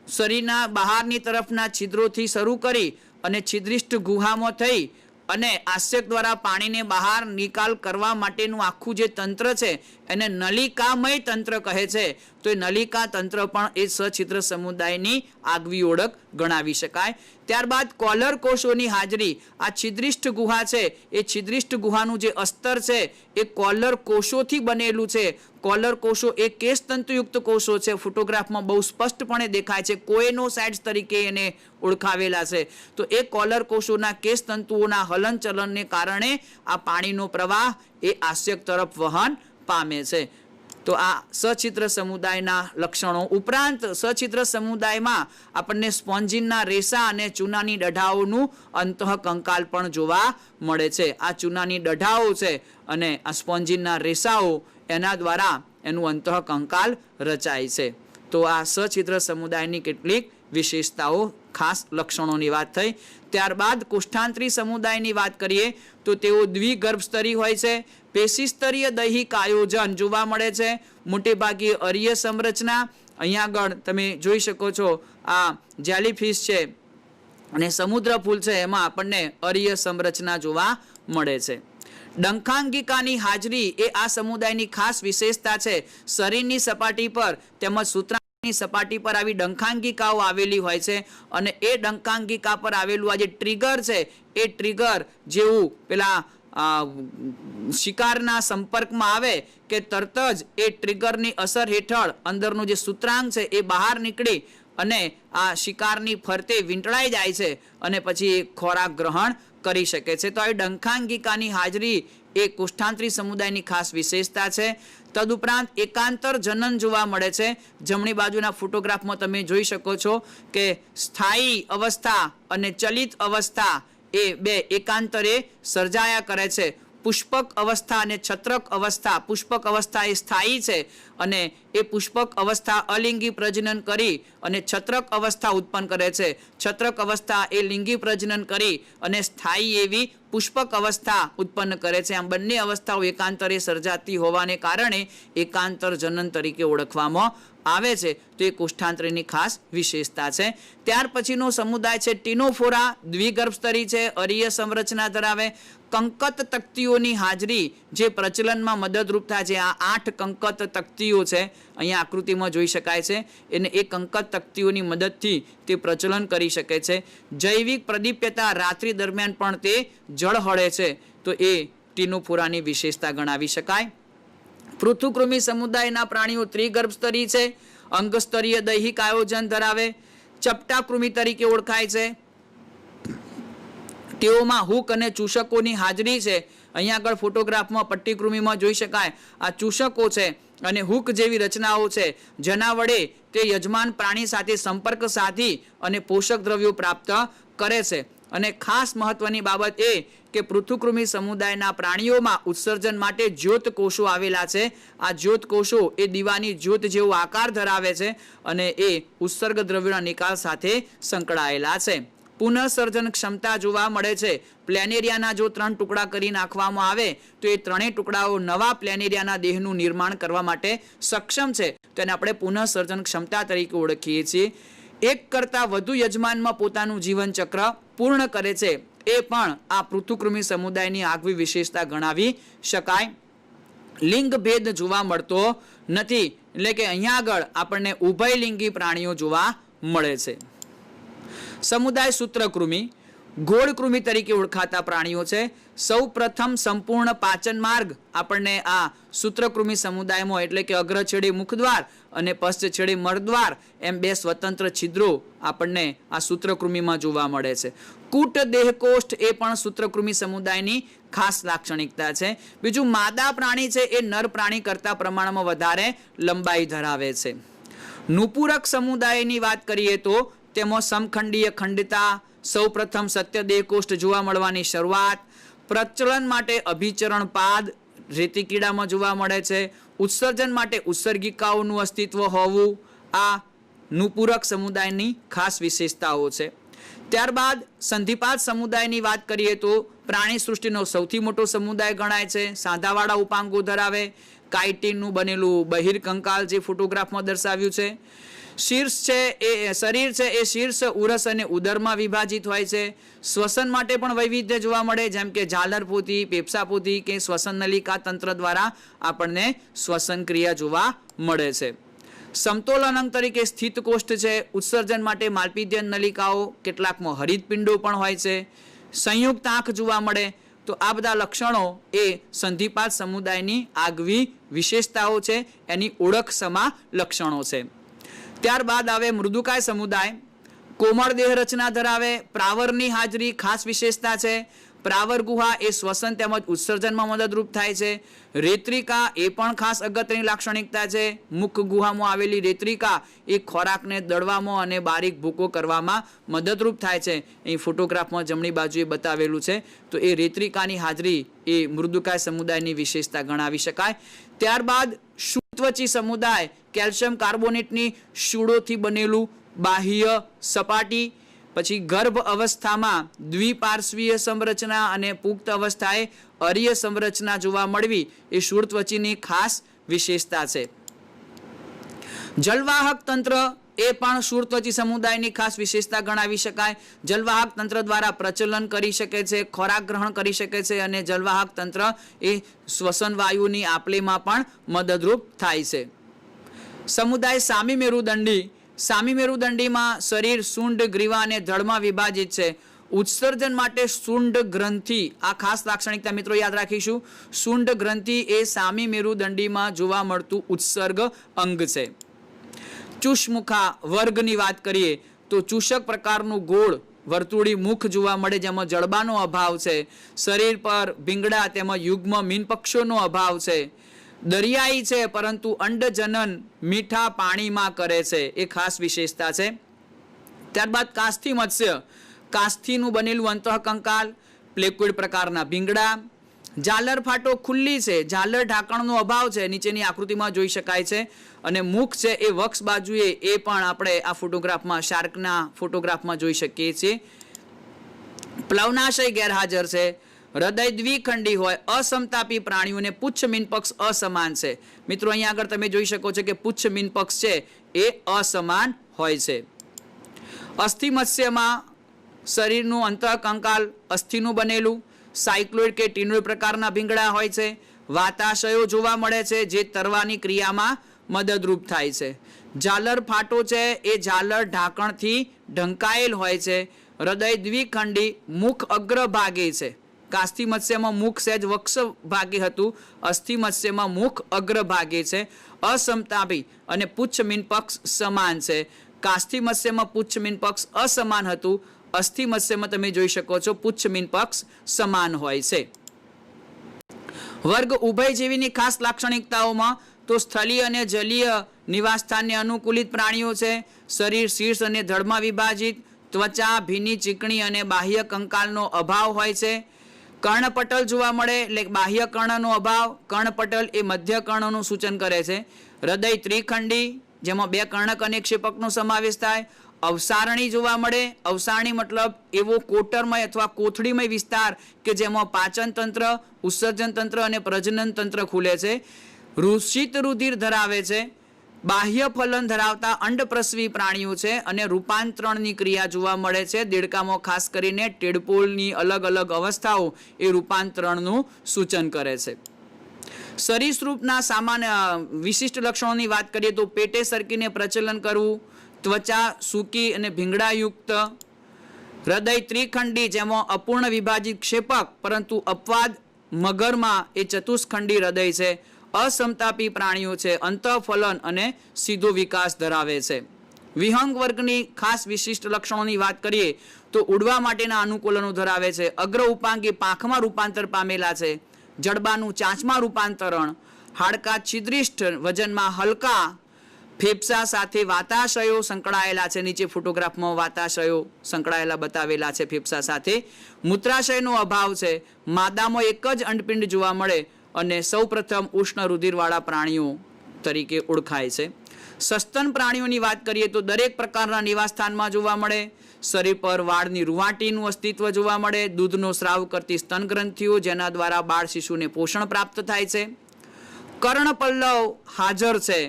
શરીરના બહારની તરફના છિદ્રોથી શરૂ કરી અને છિદ્રિષ્ઠ ગુહામાં થઈ અને આસ્યક દ્વારા પાણીને બહાર નિકાલ કરવા માટેનું આખું જે તંત્ર છે એને નલિકામય તંત્ર કહે છે. તો એ નલિકા તંત્ર પણ એ સછિદ્ર સમુદાયની આગવી ઓળખ ગણાવી શકાય. ત્યારબાદ કોલર કોષોની હાજરી. આ છિદ્રિષ્ઠ ગુહા છે એ છિદ્રિષ્ઠ ગુહાનું જે અસ્તર છે એ કોલર કોષોથી બનેલું છે. કોલર કોષો એ કેશ તંતુયુક્ત કોષો છે. ફોટોગ્રાફમાં બહુ સ્પષ્ટપણે દેખાય છે, કોએનોસાઇટ્સ તરીકે એને ઓળખાવેલા છે. તો એ કોલર કોષોના કેશ તંતુઓના હલનચલનને કારણે આ પાણીનો પ્રવાહ એ આસ્યક તરફ વહન પામે છે. તો આ સછિદ્ર સમુદાયના લક્ષણો. ઉપરાંત સછિદ્ર સમુદાયમાં આપણને સ્પોન્જિનના રેસા અને ચૂનાની દઢાઓનું અંતઃકંકાલ પણ જોવા મળે છે. આ ચૂનાની દઢાઓ છે અને આ સ્પોન્જિનના રેસાઓ, એના દ્વારા એનું અંતઃકંકાલ રચાય છે. તો આ સછિદ્ર સમુદાયની કેટલીક વિશેષતાઓ, ખાસ લક્ષણોની વાત થઈ. ત્યારબાદ કોષ્ઠાંતરી સમુદાયની વાત કરીએ તો તેઓ દ્વિગર્ભસ્તરી હોય છે. પેશીસ્તરીય દૈહિક આયોજન જોવા મળે છે. મોટે ભાગે અરીય સંરચના. અહીંયા આગળ તમે જોઈ શકો છો આ જેલીફિશ છે અને સમુદ્ર ફૂલ છે, એમાં આપણને અરીય સંરચના જોવા મળે છે. ડંખાંગિકાની હાજરી એ આ સમુદાયની ખાસ વિશેષતા છે. શરીરની સપાટી પર તેમજ સૂત્રાંગની સપાટી પર આવી ડંખાંગિકાઓ આવેલી હોય છે અને એ ડંખાંગિકા પર આવેલું આ જે ટ્રિગર છે એ ટ્રિગર જેવું પેલા શિકારના સંપર્કમાં આવે કે તરત જ એ ટ્રિગરની અસર હેઠળ અંદરનું જે સૂત્રાંગ છે એ બહાર નીકળી અને આ શિકારની ફરતે વીંટળાઈ જાય છે અને પછી એ ખોરાક ગ્રહણ કરી શકે છે. તો આ ડંખાંગિકાની હાજરી એ કોષ્ઠાંતરી સમુદાયની ખાસ વિશેષતા છે. તદુપરાંત એકાંતર જનન જોવા મળે છે. જમણી બાજુના ફોટોગ્રાફમાં તમે જોઈ શકો છો કે સ્થાયી અવસ્થા અને ચલિત અવસ્થા એ બે એકાંતરે સર્જાયા કરે છે. પુષ્પક અવસ્થા અને છત્રક અવસ્થા. પુષ્પક અવસ્થા એ સ્થાયી છે અને એ પુષ્પક અવસ્થા અલિંગી પ્રજનન કરી અને છત્રક અવસ્થા ઉત્પન્ન કરે છે. છત્રક અવસ્થા એ લિંગી પ્રજનન કરી અને સ્થાયી એવી પુષ્પક અવસ્થા ઉત્પન્ન કરે છે. આમ બંને અવસ્થાઓ એકાંતરે સર્જાતી હોવાને કારણે એકાંતર જનન તરીકે ઓળખવામાં આવે છે. તો એ કોષ્ઠાંતરીની ખાસ વિશેષતા છે. ત્યાર પછીનો સમુદાય છે ટીનોફોરા. દ્વિગર્ભસ્તરી છે, અરીય સંરચના ધરાવે. કંકત તક્તિઓની હાજરી જે પ્રચલનમાં મદદરૂપ થાય છે. આ 8 કંકત તક્તિઓ છે, અહીંયા આકૃતિમાં જોઈ શકાય છે. એને એ કંકત તક્તિઓની મદદથી તે પ્રચલન કરી શકે છે. જૈવિક પ્રદીપ્યતા, રાત્રિ દરમિયાન પણ તે ઝળહળે છે. તો એ ટીનોફોરાની વિશેષતા ગણાવી શકાય. પૃથુકૃમિ સમુદાયના પ્રાણીઓ ત્રિગર્ભસ્તરી છે, અંગસ્તરીય દૈહિક આયોજન ધરાવે, ચપટા કૃમિ તરીકે ઓળખાય છે. તેઓમાં હૂક અને ચૂષકોની હાજરી છે. અહીંયા આગળ ફોટોગ્રાફમાં પટ્ટીકૃમિમાં જોઈ શકાય આ ચૂષકો છે અને હૂક જેવી રચનાઓ છે, જેના વડે તે યજમાન પ્રાણી સાથે સંપર્ક સાધી અને પોષક દ્રવ્યો પ્રાપ્ત કરે છે. અને ખાસ મહત્વની બાબત એ કે પૃથુકૃમિ સમુદાયના પ્રાણીઓમાં ઉત્સર્જન માટે જ્યોત કોષો આવેલા છે. આ જ્યોત કોષો એ દીવાની જ્યોત જેવો આકાર ધરાવે છે અને એ ઉત્સર્ગ દ્રવ્યોના નિકાલ સાથે સંકળાયેલા છે. પુનઃસર્જન ક્ષમતા જોવા મળે છે. પ્લેનેરિયાના જો 3 ટુકડા કરી નાખવામાં આવે તો એ 3 ટુકડાઓ નવા પ્લેનેરિયાના દેહનું નિર્માણ કરવા માટે સક્ષમ છે. તો એને આપણે પુનઃસર્જન ક્ષમતા તરીકે ઓળખીએ છીએ. એક કરતાં વધુ યજમાનમાં પોતાનું જીવન ચક્ર પૂર્ણ કરે છે. એ પણ આ પૃથુકૃમિ સમુદાયની આગવી વિશેષતા ગણાવી શકાય. લિંગ ભેદ જોવા મળતો નથી, એટલે કે અહીંયા આગળ આપણને ઉભયલિંગી પ્રાણીઓ જોવા મળે છે. સમુદાય સૂત્રકૃમિ. ગોળ કૃમિ તરીકે ઓળખાતા પ્રાણીઓ છે. સૌ પ્રથમ સંપૂર્ણ પાચન માર્ગ આપણને આ સૂત્રકૃમિ સમુદાયમાં એટલે કે અગ્ર છેડે મુખદ્વાર અને પશ્ચ છેડે મળદ્વાર એમ બે સ્વતંત્ર છિદ્રો આપણને આ સૂત્રકૃમિમાં જોવા મળે છે. કૂટ દેહકોષ્ઠ એ પણ સૂત્રકૃમિ સમુદાયની ખાસ લાક્ષણિકતા છે. બીજું માદા પ્રાણી છે એ નર પ્રાણી કરતા પ્રમાણમાં વધારે લંબાઈ ધરાવે છે. નુપુરક સમુદાયની વાત કરીએ તો તેમાં સમખંડીય ખંડિતા, સૌ પ્રથમ સત્ય દેહકોષ્ઠ જોવા મળવાની શરૂઆત, પ્રચલન માટે અભિચરણ પાદ રેતી કીડામાં જોવા મળે છે, ઉત્સર્જન માટે ઉત્સર્ગિકાઓનું અસ્તિત્વ હોવું આ નુપુરક સમુદાયની ખાસ વિશેષતાઓ છે. ત્યારબાદ સંધિપાદ સમુદાયની વાત કરીએ તો પ્રાણી સૃષ્ટિનો સૌથી મોટો સમુદાય ગણાય છે. સાંધાવાળા ઉપાંગો ધરાવે, કાઇટિનનું બનેલું બહિર્કંકાલ જે ફોટોગ્રાફમાં દર્શાવ્યું છે. શીર્ષ છે એ શરીર છે એ શીર્ષ, ઉરસ અને ઉદરમાં વિભાજિત હોય છે. શ્વસન માટે પણ વૈવિધ્ય જોવા મળે, જેમ કે ઝાલરપોથી, પેપ્સાપોથી કે શ્વસન નલિકા તંત્ર દ્વારા આપણને શ્વસન ક્રિયા જોવા મળે છે. સમતોલન અંગ તરીકે સ્થિત કોષ્ઠ છે. ઉત્સર્જન માટે માલ્પિધિયન નલિકાઓ, કેટલાકમાં હરિતપિંડો પણ હોય છે. સંયુક્ત આંખ જોવા મળે. તો આ બધા લક્ષણો એ સંધિપાદ સમુદાયની આગવી વિશેષતાઓ છે, એની ઓળખસમા લક્ષણો છે. ત્યારબાદ આવે મૃદુકાય સમુદાય. કોમળ દેહ રચના ધરાવે, પ્રાવરની હાજરી ખાસ વિશેષતા છે. પ્રાવર ગુહા એ શ્વસન તેમજ ઉત્સર્જનમાં મદદરૂપ થાય છે. રેત્રિકા એ પણ ખાસ અગત્યની લાક્ષણિકતા છે. મુખ ગુહામાં આવેલી રેત્રિકા એ ખોરાકને દળવામાં અને બારીક ભૂકો કરવામાં મદદરૂપ થાય છે. અહીં ફોટોગ્રાફમાં જમણી બાજુએ બતાવેલું છે. તો એ રેત્રિકાની હાજરી એ મૃદુકાય સમુદાયની વિશેષતા ગણાવી શકાય. ત્યારબાદ શુત્વચી સમુદાય, કેલ્શિયમ કાર્બોનેટની શૂળોથી બનેલું બાહ્ય સપાટી. પછી ગર્ભ અવસ્થામાં દ્વિપાર્શ્વીય સંરચના અને પુખ્ત અવસ્થાએ અરીય સંરચના જોવા મળવી એ શૂળત્વચીની ખાસ વિશેષતા છે. જલવાહક તંત્ર એ પણ શૂળત્વચી સમુદાયની ખાસ વિશેષતા ગણાવી શકાય. જલવાહક તંત્ર દ્વારા પ્રચલન કરી શકે છે, ખોરાક ગ્રહણ કરી શકે છે અને જલવાહક તંત્ર એ શ્વસન વાયુની આપલેમાં પણ મદદરૂપ થાય છે. સમુદાય સામી મેરુદંડી. સામી મેરુદંડીમાં શરીર શુંડ, ગ્રીવા અને ધડમાં વિભાજિત છે. ઉત્સર્જન માટે શુંડ ગ્રંથિ આ ખાસ લાક્ષણિકતા મિત્રો યાદ રાખીશું. શુંડ ગ્રંથિ એ સામી મેરુદંડીમાં જોવા મળતું ઉત્સર્ગ અંગ છે. ચુષ્મુખા વર્ગની વાત કરીએ તો ચૂષક પ્રકારનું ગોળ વર્તુળી મુખ જોવા મળે, જેમાં જડબાનો અભાવ છે. શરીર પર ભીંગડા તેમજ યુગ્મ મીનપક્ષોનો અભાવ છે. દરિયાઈ છે પરંતુ અંડજનન મીઠા પાણીમાં કરે છે, એ ખાસ વિશેષતા છે. ત્યારબાદ કાસ્થિ મત્સ્ય. કાસ્થિનું બનેલું અંતઃકંકાલ, પ્લેક્વિડ પ્રકારના ભીંગડા. ઝાલર ફાટો ખુલ્લી છે, ઝાલર ઢાંકણનો અભાવ છે, નીચેની આકૃતિમાં જોઈ શકાય છે. અને મુખ છે એ વક્ષ બાજુએ, એ પણ આપણે આ ફોટોગ્રાફમાં શાર્કના ફોટોગ્રાફમાં જોઈ શકીએ છીએ. પ્લવનાશય ગેરહાજર છે. હૃદય દ્વિખંડી હોય. અસમતાપી પ્રાણીઓને પુચ્છ મીનપક્ષ અસમાન છે. મિત્રો અહીંયા આગળ તમે જોઈ શકો છો કે પુચ્છ મીનપક્ષ છે એ અસમાન હોય છે. અસ્થિ મત્સ્યમાં શરીરનું અંતઃકંકાલ અસ્થિનું બનેલું, સાયક્લોઇડ કે ટીનોઇડ પ્રકારના ભીંગડા હોય છે. વાતાશયો જોવા મળે છે જે તરવાની ક્રિયામાં મદદરૂપ થાય છે. ઝાલર ફાટો છે એ ઝાલર ઢાંકણથી ઢંકાયેલ હોય છે. હૃદય દ્વિખંડી, મુખ અગ્રભાગે છે. કાસ્થિ મત્સ્યમાં મુખ સહેજ વક્ષ ભાગે હતું, અસ્થિ મત્સ્યમાં મુખ અગ્રભાગે છે. અસમતાપી અને પુચ્છ મીનપક્ષ સમાન છે. કાસ્થિ મત્સ્યમાં પુચ્છ મીનપક્ષ અસમાન હતું, અસ્થિ મત્સ્યમાં તમે જોઈ શકો છો પુચ્છ મીનપક્ષ સમાન હોય છે. વર્ગ ઉભયજીવીની ખાસ લાક્ષણિકતાઓમાં તો સ્થળીય અને જલીય નિવાસસ્થાનને અનુકૂલિત પ્રાણીઓ છે. શરીર શીર્ષ અને ધડમાં વિભાજિત, ત્વચા ભીની, ચીકણી અને બાહ્ય કંકાલનો અભાવ હોય છે. કર્ણપટલ જોવા મળે એટલે બાહ્ય કર્ણનો અભાવ. કર્ણપટલ એ મધ્ય કર્ણનું સૂચન કરે છે. હૃદય ત્રિખંડી, જેમાં બે કર્ણક અને ક્ષેપકનો સમાવેશ થાય. અવસારણી જોવા મળે. અવસારણી મતલબ એવો કોટરમય અથવા કોથળીમય વિસ્તાર કે જેમાં પાચન તંત્ર, ઉત્સર્જન તંત્ર અને પ્રજનન તંત્ર ખુલે છે. રુષિત રુધિર ધરાવે છે. બાહ્ય ફલન ધરાવતા અંડપ્રસવી પ્રાણીઓ છે અને રૂપાંતરણની ક્રિયા જોવા મળે છે. દેડકામાં ખાસ કરીને ટેડપોલની અલગ અલગ અવસ્થાઓ એ રૂપાંતરણનું સૂચન કરે છે. સરીસૃપના સામાન્ય વિશિષ્ટ લક્ષણોની વાત કરીએ તો પેટે સરકીને પ્રચલન કરવું, ત્વચા સૂકી અને ભીંગડાયુક્ત, હૃદય ત્રિખંડી જેમાં અપૂર્ણ વિભાજિત ક્ષેપક પરંતુ અપવાદ મગરમાં એ ચતુષ્ખંડી હૃદય છે. અસમતાપી પ્રાણીઓ છે, અંતઃફલન અને સીધો વિકાસ ધરાવે છે. વિહંગ વર્ગની ખાસ વિશિષ્ટ લક્ષણોની વાત કરીએ તો ઉડવા માટેના અનુકૂલનો ધરાવે છે. અગ્ર ઉપાંગી પાંખમાં રૂપાંતર પામેલા છે. જડબાનું ચાંચમાં રૂપાંતરણ, હાડકા છિદ્રિષ્ઠ, વજનમાં હલકા, ફેફસા સાથે વાતાશયો સંકળાયેલા છે. નીચે ફોટોગ્રાફમાં વાતાશયો સંકળાયેલા બતાવેલા છે ફેફસા સાથે. મૂત્રાશયનો અભાવ છે. માદામાં એક જ અંડપિંડ જોવા મળે અને સૌપ્રથમ ઉષ્ણ રુધિરવાળા પ્રાણીઓ તરીકે ઓળખાય છે. સસ્તન પ્રાણીઓની વાત કરીએ તો દરેક પ્રકારના નિવાસસ્થાનમાં જોવા મળે. શરીર પર વાળની રૂંવાટીનું અસ્તિત્વ જોવા મળે. દૂધનો સ્રાવ કરતી સ્તન ગ્રંથિઓ જેના દ્વારા બાળ શિશુને પોષણ પ્રાપ્ત થાય છે. કર્ણપલ્લવ હાજર છે.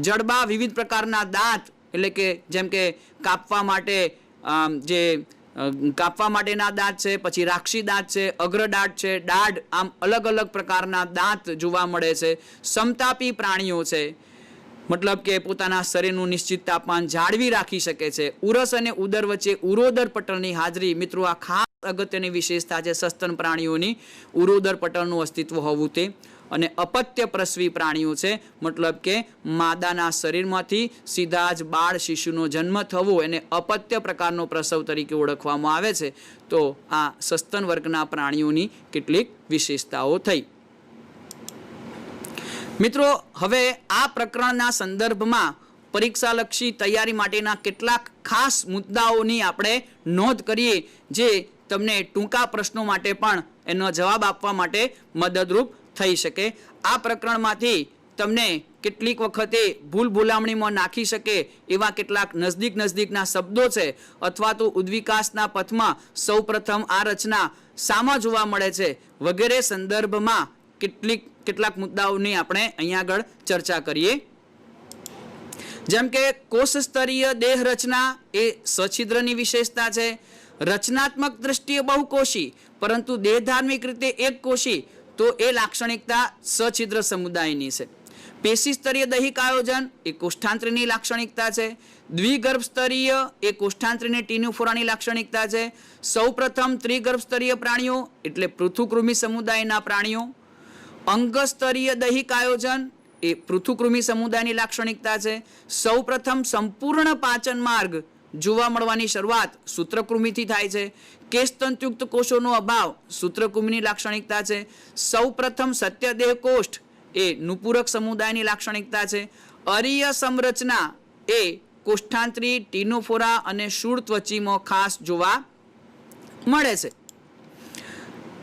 જડબા વિવિધ પ્રકારના દાંત એટલે કે જેમ કે કાપવા માટેના દાંત છે, પછી રાક્ષી દાંત છે, અગ્રદાઢ છે, દાઢ, આમ અલગ અલગ પ્રકારના દાંત જોવા મળે છે. સમતાપી પ્રાણીઓ છે, મતલબ કે પોતાના શરીરનું નિશ્ચિત તાપમાન જાળવી રાખી શકે છે. ઉરસ અને ઉદર વચ્ચે ઉરોદર પટલની હાજરી. મિત્રો, આ ખાસ અગત્યની વિશેષતા છે સસ્તન પ્રાણીઓની, ઉરોદર પટલનું અસ્તિત્વ હોવું તે. અને અપત્ય પ્રસવી પ્રાણીઓ છે, મતલબ કે માદાના શરીરમાંથી સીધા જ બાળ શિશુનો જન્મ થવો એને અપત્ય પ્રકારનો પ્રસવ તરીકે ઓળખવામાં આવે છે. તો આ સસ્તન વર્ગના પ્રાણીઓની કેટલીક વિશેષતાઓ થઈ. મિત્રો, હવે આ પ્રકરણના સંદર્ભમાં પરીક્ષાલક્ષી તૈયારી માટેના કેટલાક ખાસ મુદ્દાઓની આપણે નોંધ કરીએ જે તમને ટૂંકા પ્રશ્નો માટે પણ એનો જવાબ આપવા માટે મદદરૂપ થઈ શકે. આ પ્રકરણમાંથી તમને કેટલીક વખતે ભૂલામણીમાં નાખી શકે એવા કેટલાક નજદીકના શબ્દો છે, અથવા તો ઉદ્વિકાસના પથમાં સૌપ્રથમ આ રચના શામાં જોવા મળે છે વગેરે સંદર્ભમાં કેટલાક મુદ્દાઓની આપણે અહીંયા આગળ ચર્ચા કરીએ. જેમ કે કોષ સ્તરીય દેહ રચના એ સછિદ્રની વિશેષતા છે. રચનાત્મક દ્રષ્ટિએ બહુકોષી પરંતુ દેહધાર્મિક રીતે એક કોષી, તો એ લાક્ષણિકતા સછિદ્ર સમુદાયની છે. પેશી સ્તરીય દૈહિક આયોજન એ કોષ્ઠાંત્રીની લાક્ષણિકતા છે. દ્વિગર્ભ સ્તરીય એ કોષ્ઠાંત્રીની ટીન્યુફોરાની લાક્ષણિકતા છે. સૌપ્રથમ ત્રિગર્ભ સ્તરીય પ્રાણીઓ એટલે પૃથુકૃમિ સમુદાયના પ્રાણીઓ. અંગ સ્તરીય દૈહિક આયોજન એ પૃથુકૃમિ સમુદાયની લાક્ષણિકતા છે. સૌપ્રથમ સંપૂર્ણ પાચન માર્ગ જોવા મળવાની શરૂઆત સૂત્રકૃમિથી થાય છે. કેશતંતુયુક્ત કોષોનો અભાવ સૂત્રકૃમિની લાક્ષણિકતા છે. સૌપ્રથમ સત્યદેહ કોષ્ઠ એ નુપુરક સમુદાયની લાક્ષણિકતા છે. અરીય સંરચના એ કોષ્ઠાંત્રી, ટીનોફોરા અને શૂળ ત્વચીમાં ખાસ જોવા મળે છે.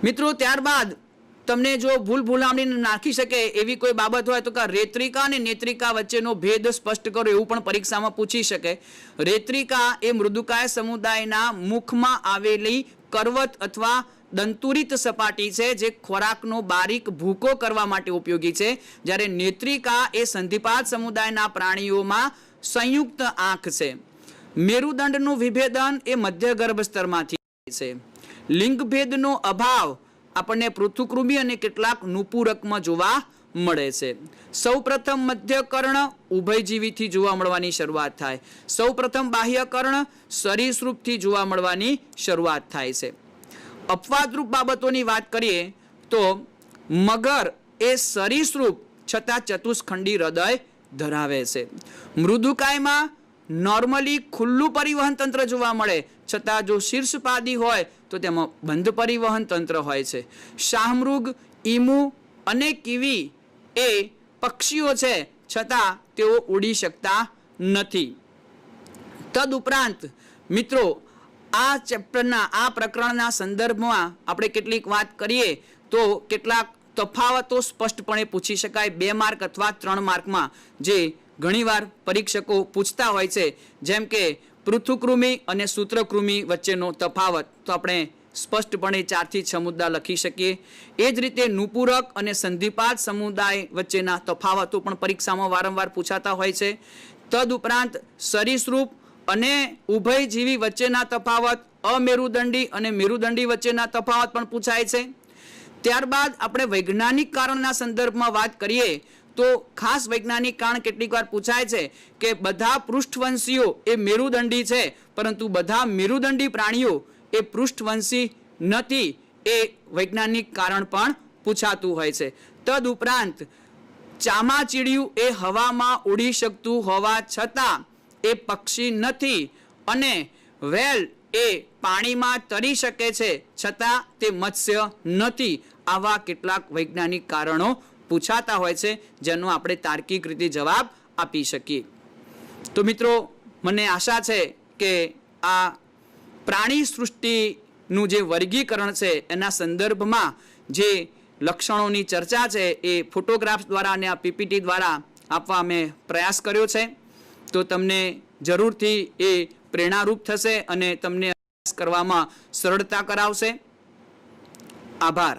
મિત્રો, ત્યારબાદ તમને જો ભૂલામણી નાખી શકે એવી કોઈ બાબત હોય તો કે રેત્રિકા અને નેત્રિકા વચ્ચેનો ભેદ સ્પષ્ટ કરો એવું પણ પરીક્ષામાં પૂછી શકે. રેત્રિકા એ મૃદુકાય સમુદાયના મુખમાં આવેલી કરવત અથવા દંતુરિત સપાટી છે જે ખોરાકનો બારીક ભૂકો કરવા માટે ઉપયોગી છે, જ્યારે નેત્રિકા એ સંધિપાત સમુદાયના પ્રાણીઓમાં સંયુક્ત આંખ છે. મેરુદંડનું વિભેદન એ મધ્ય ગર્ભ સ્તરમાંથી છે. લિંગભેદનો અભાવ આપણને પૃથુકૃમિ અને કેટલાક નુપુરકમાં જોવા મળે છે. સૌપ્રથમ મધ્ય કર્ણ ઉભયજીવીથી જોવા મળવાની શરૂઆત થાય. સૌપ્રથમ બાહ્ય કર્ણ સરીસૃપથી જોવા મળવાની શરૂઆત થાય છે. અપવાદરૂપ બાબતોની વાત કરીએ તો મગર એ સરીસૃપ છતાં ચતુષ્ખંડી હૃદય ધરાવે છે. મૃદુકાયમાં નોર્મલી ખુલ્લું પરિવહન તંત્ર જોવા મળે, છતાં જો શીર્ષપાદી હોય તો તેમાં બંધ પરિવહન તંત્ર હોય છે. શાહમૃગ, ઈમુ અને કીવી એ પક્ષીઓ છે, છતાં તેઓ ઉડી શકતા નથી. તદુપરાંત મિત્રો, આ ચેપ્ટરના આ પ્રકરણના સંદર્ભમાં આપણે કેટલીક વાત કરીએ તો કેટલાક તફાવતો સ્પષ્ટપણે પૂછી શકાય 2 માર્ક અથવા 3 માર્કમાં, જે ઘણીવાર પરીક્ષકો પૂછતા હોય છે. જેમ કે પૃથુકૃમિ અને સૂત્રકૃમિ વચ્ચેનો તફાવત તો આપણે સ્પષ્ટપણે 4 થી 6 મુદ્દા લખી શકીએ. એ જ રીતે નુપુરક અને સંધિપાત સમુદાય વચ્ચેના તફાવતો પણ પરીક્ષામાં વારંવાર પૂછાતા હોય છે. તદુપરાંત સરીસૃપ અને ઉભયજીવી વચ્ચેના તફાવત, અમેરુદંડી અને મેરુદંડી વચ્ચેના તફાવત પણ પૂછાય છે. ત્યારબાદ આપણે વૈજ્ઞાનિક કારણના સંદર્ભમાં વાત કરીએ તો ખાસ વૈજ્ઞાનિક કારણ કેટલીક વાર પૂછાય છે કે બધા પૃષ્ઠવંશીઓ એ મેરુદંડી છે, પરંતુ બધા મેરુદંડી પ્રાણીઓ એ પૃષ્ઠવંશી નથી, એ વૈજ્ઞાનિક કારણ પણ પૂછાતું હોય છે. તદુપરાંત ચામાચીડિયું એ હવામાં ઉડી શકતું હોવા છતાં એ પક્ષી નથી, અને વેલ એ પાણીમાં તરી શકે છે છતાં તે મત્સ્ય નથી. આવા કેટલાક વૈજ્ઞાનિક કારણો પૂછાતા હોય છે, જેનો આપણે તાર્કિક રીતે જવાબ આપી શકીએ. તો મિત્રો, મને આશા છે કે આ પ્રાણી સૃષ્ટિનું જે વર્ગીકરણ છે એના સંદર્ભમાં જે લક્ષણોની ચર્ચા છે એ ફોટોગ્રાફ્સ દ્વારા અને આ પીપીટી દ્વારા આપવા અમે પ્રયાસ કર્યો છે. તો તમને જરૂરથી એ પ્રેરણારૂપ થશે અને તમને અભ્યાસ કરવામાં સરળતા કરાવશે. આભાર.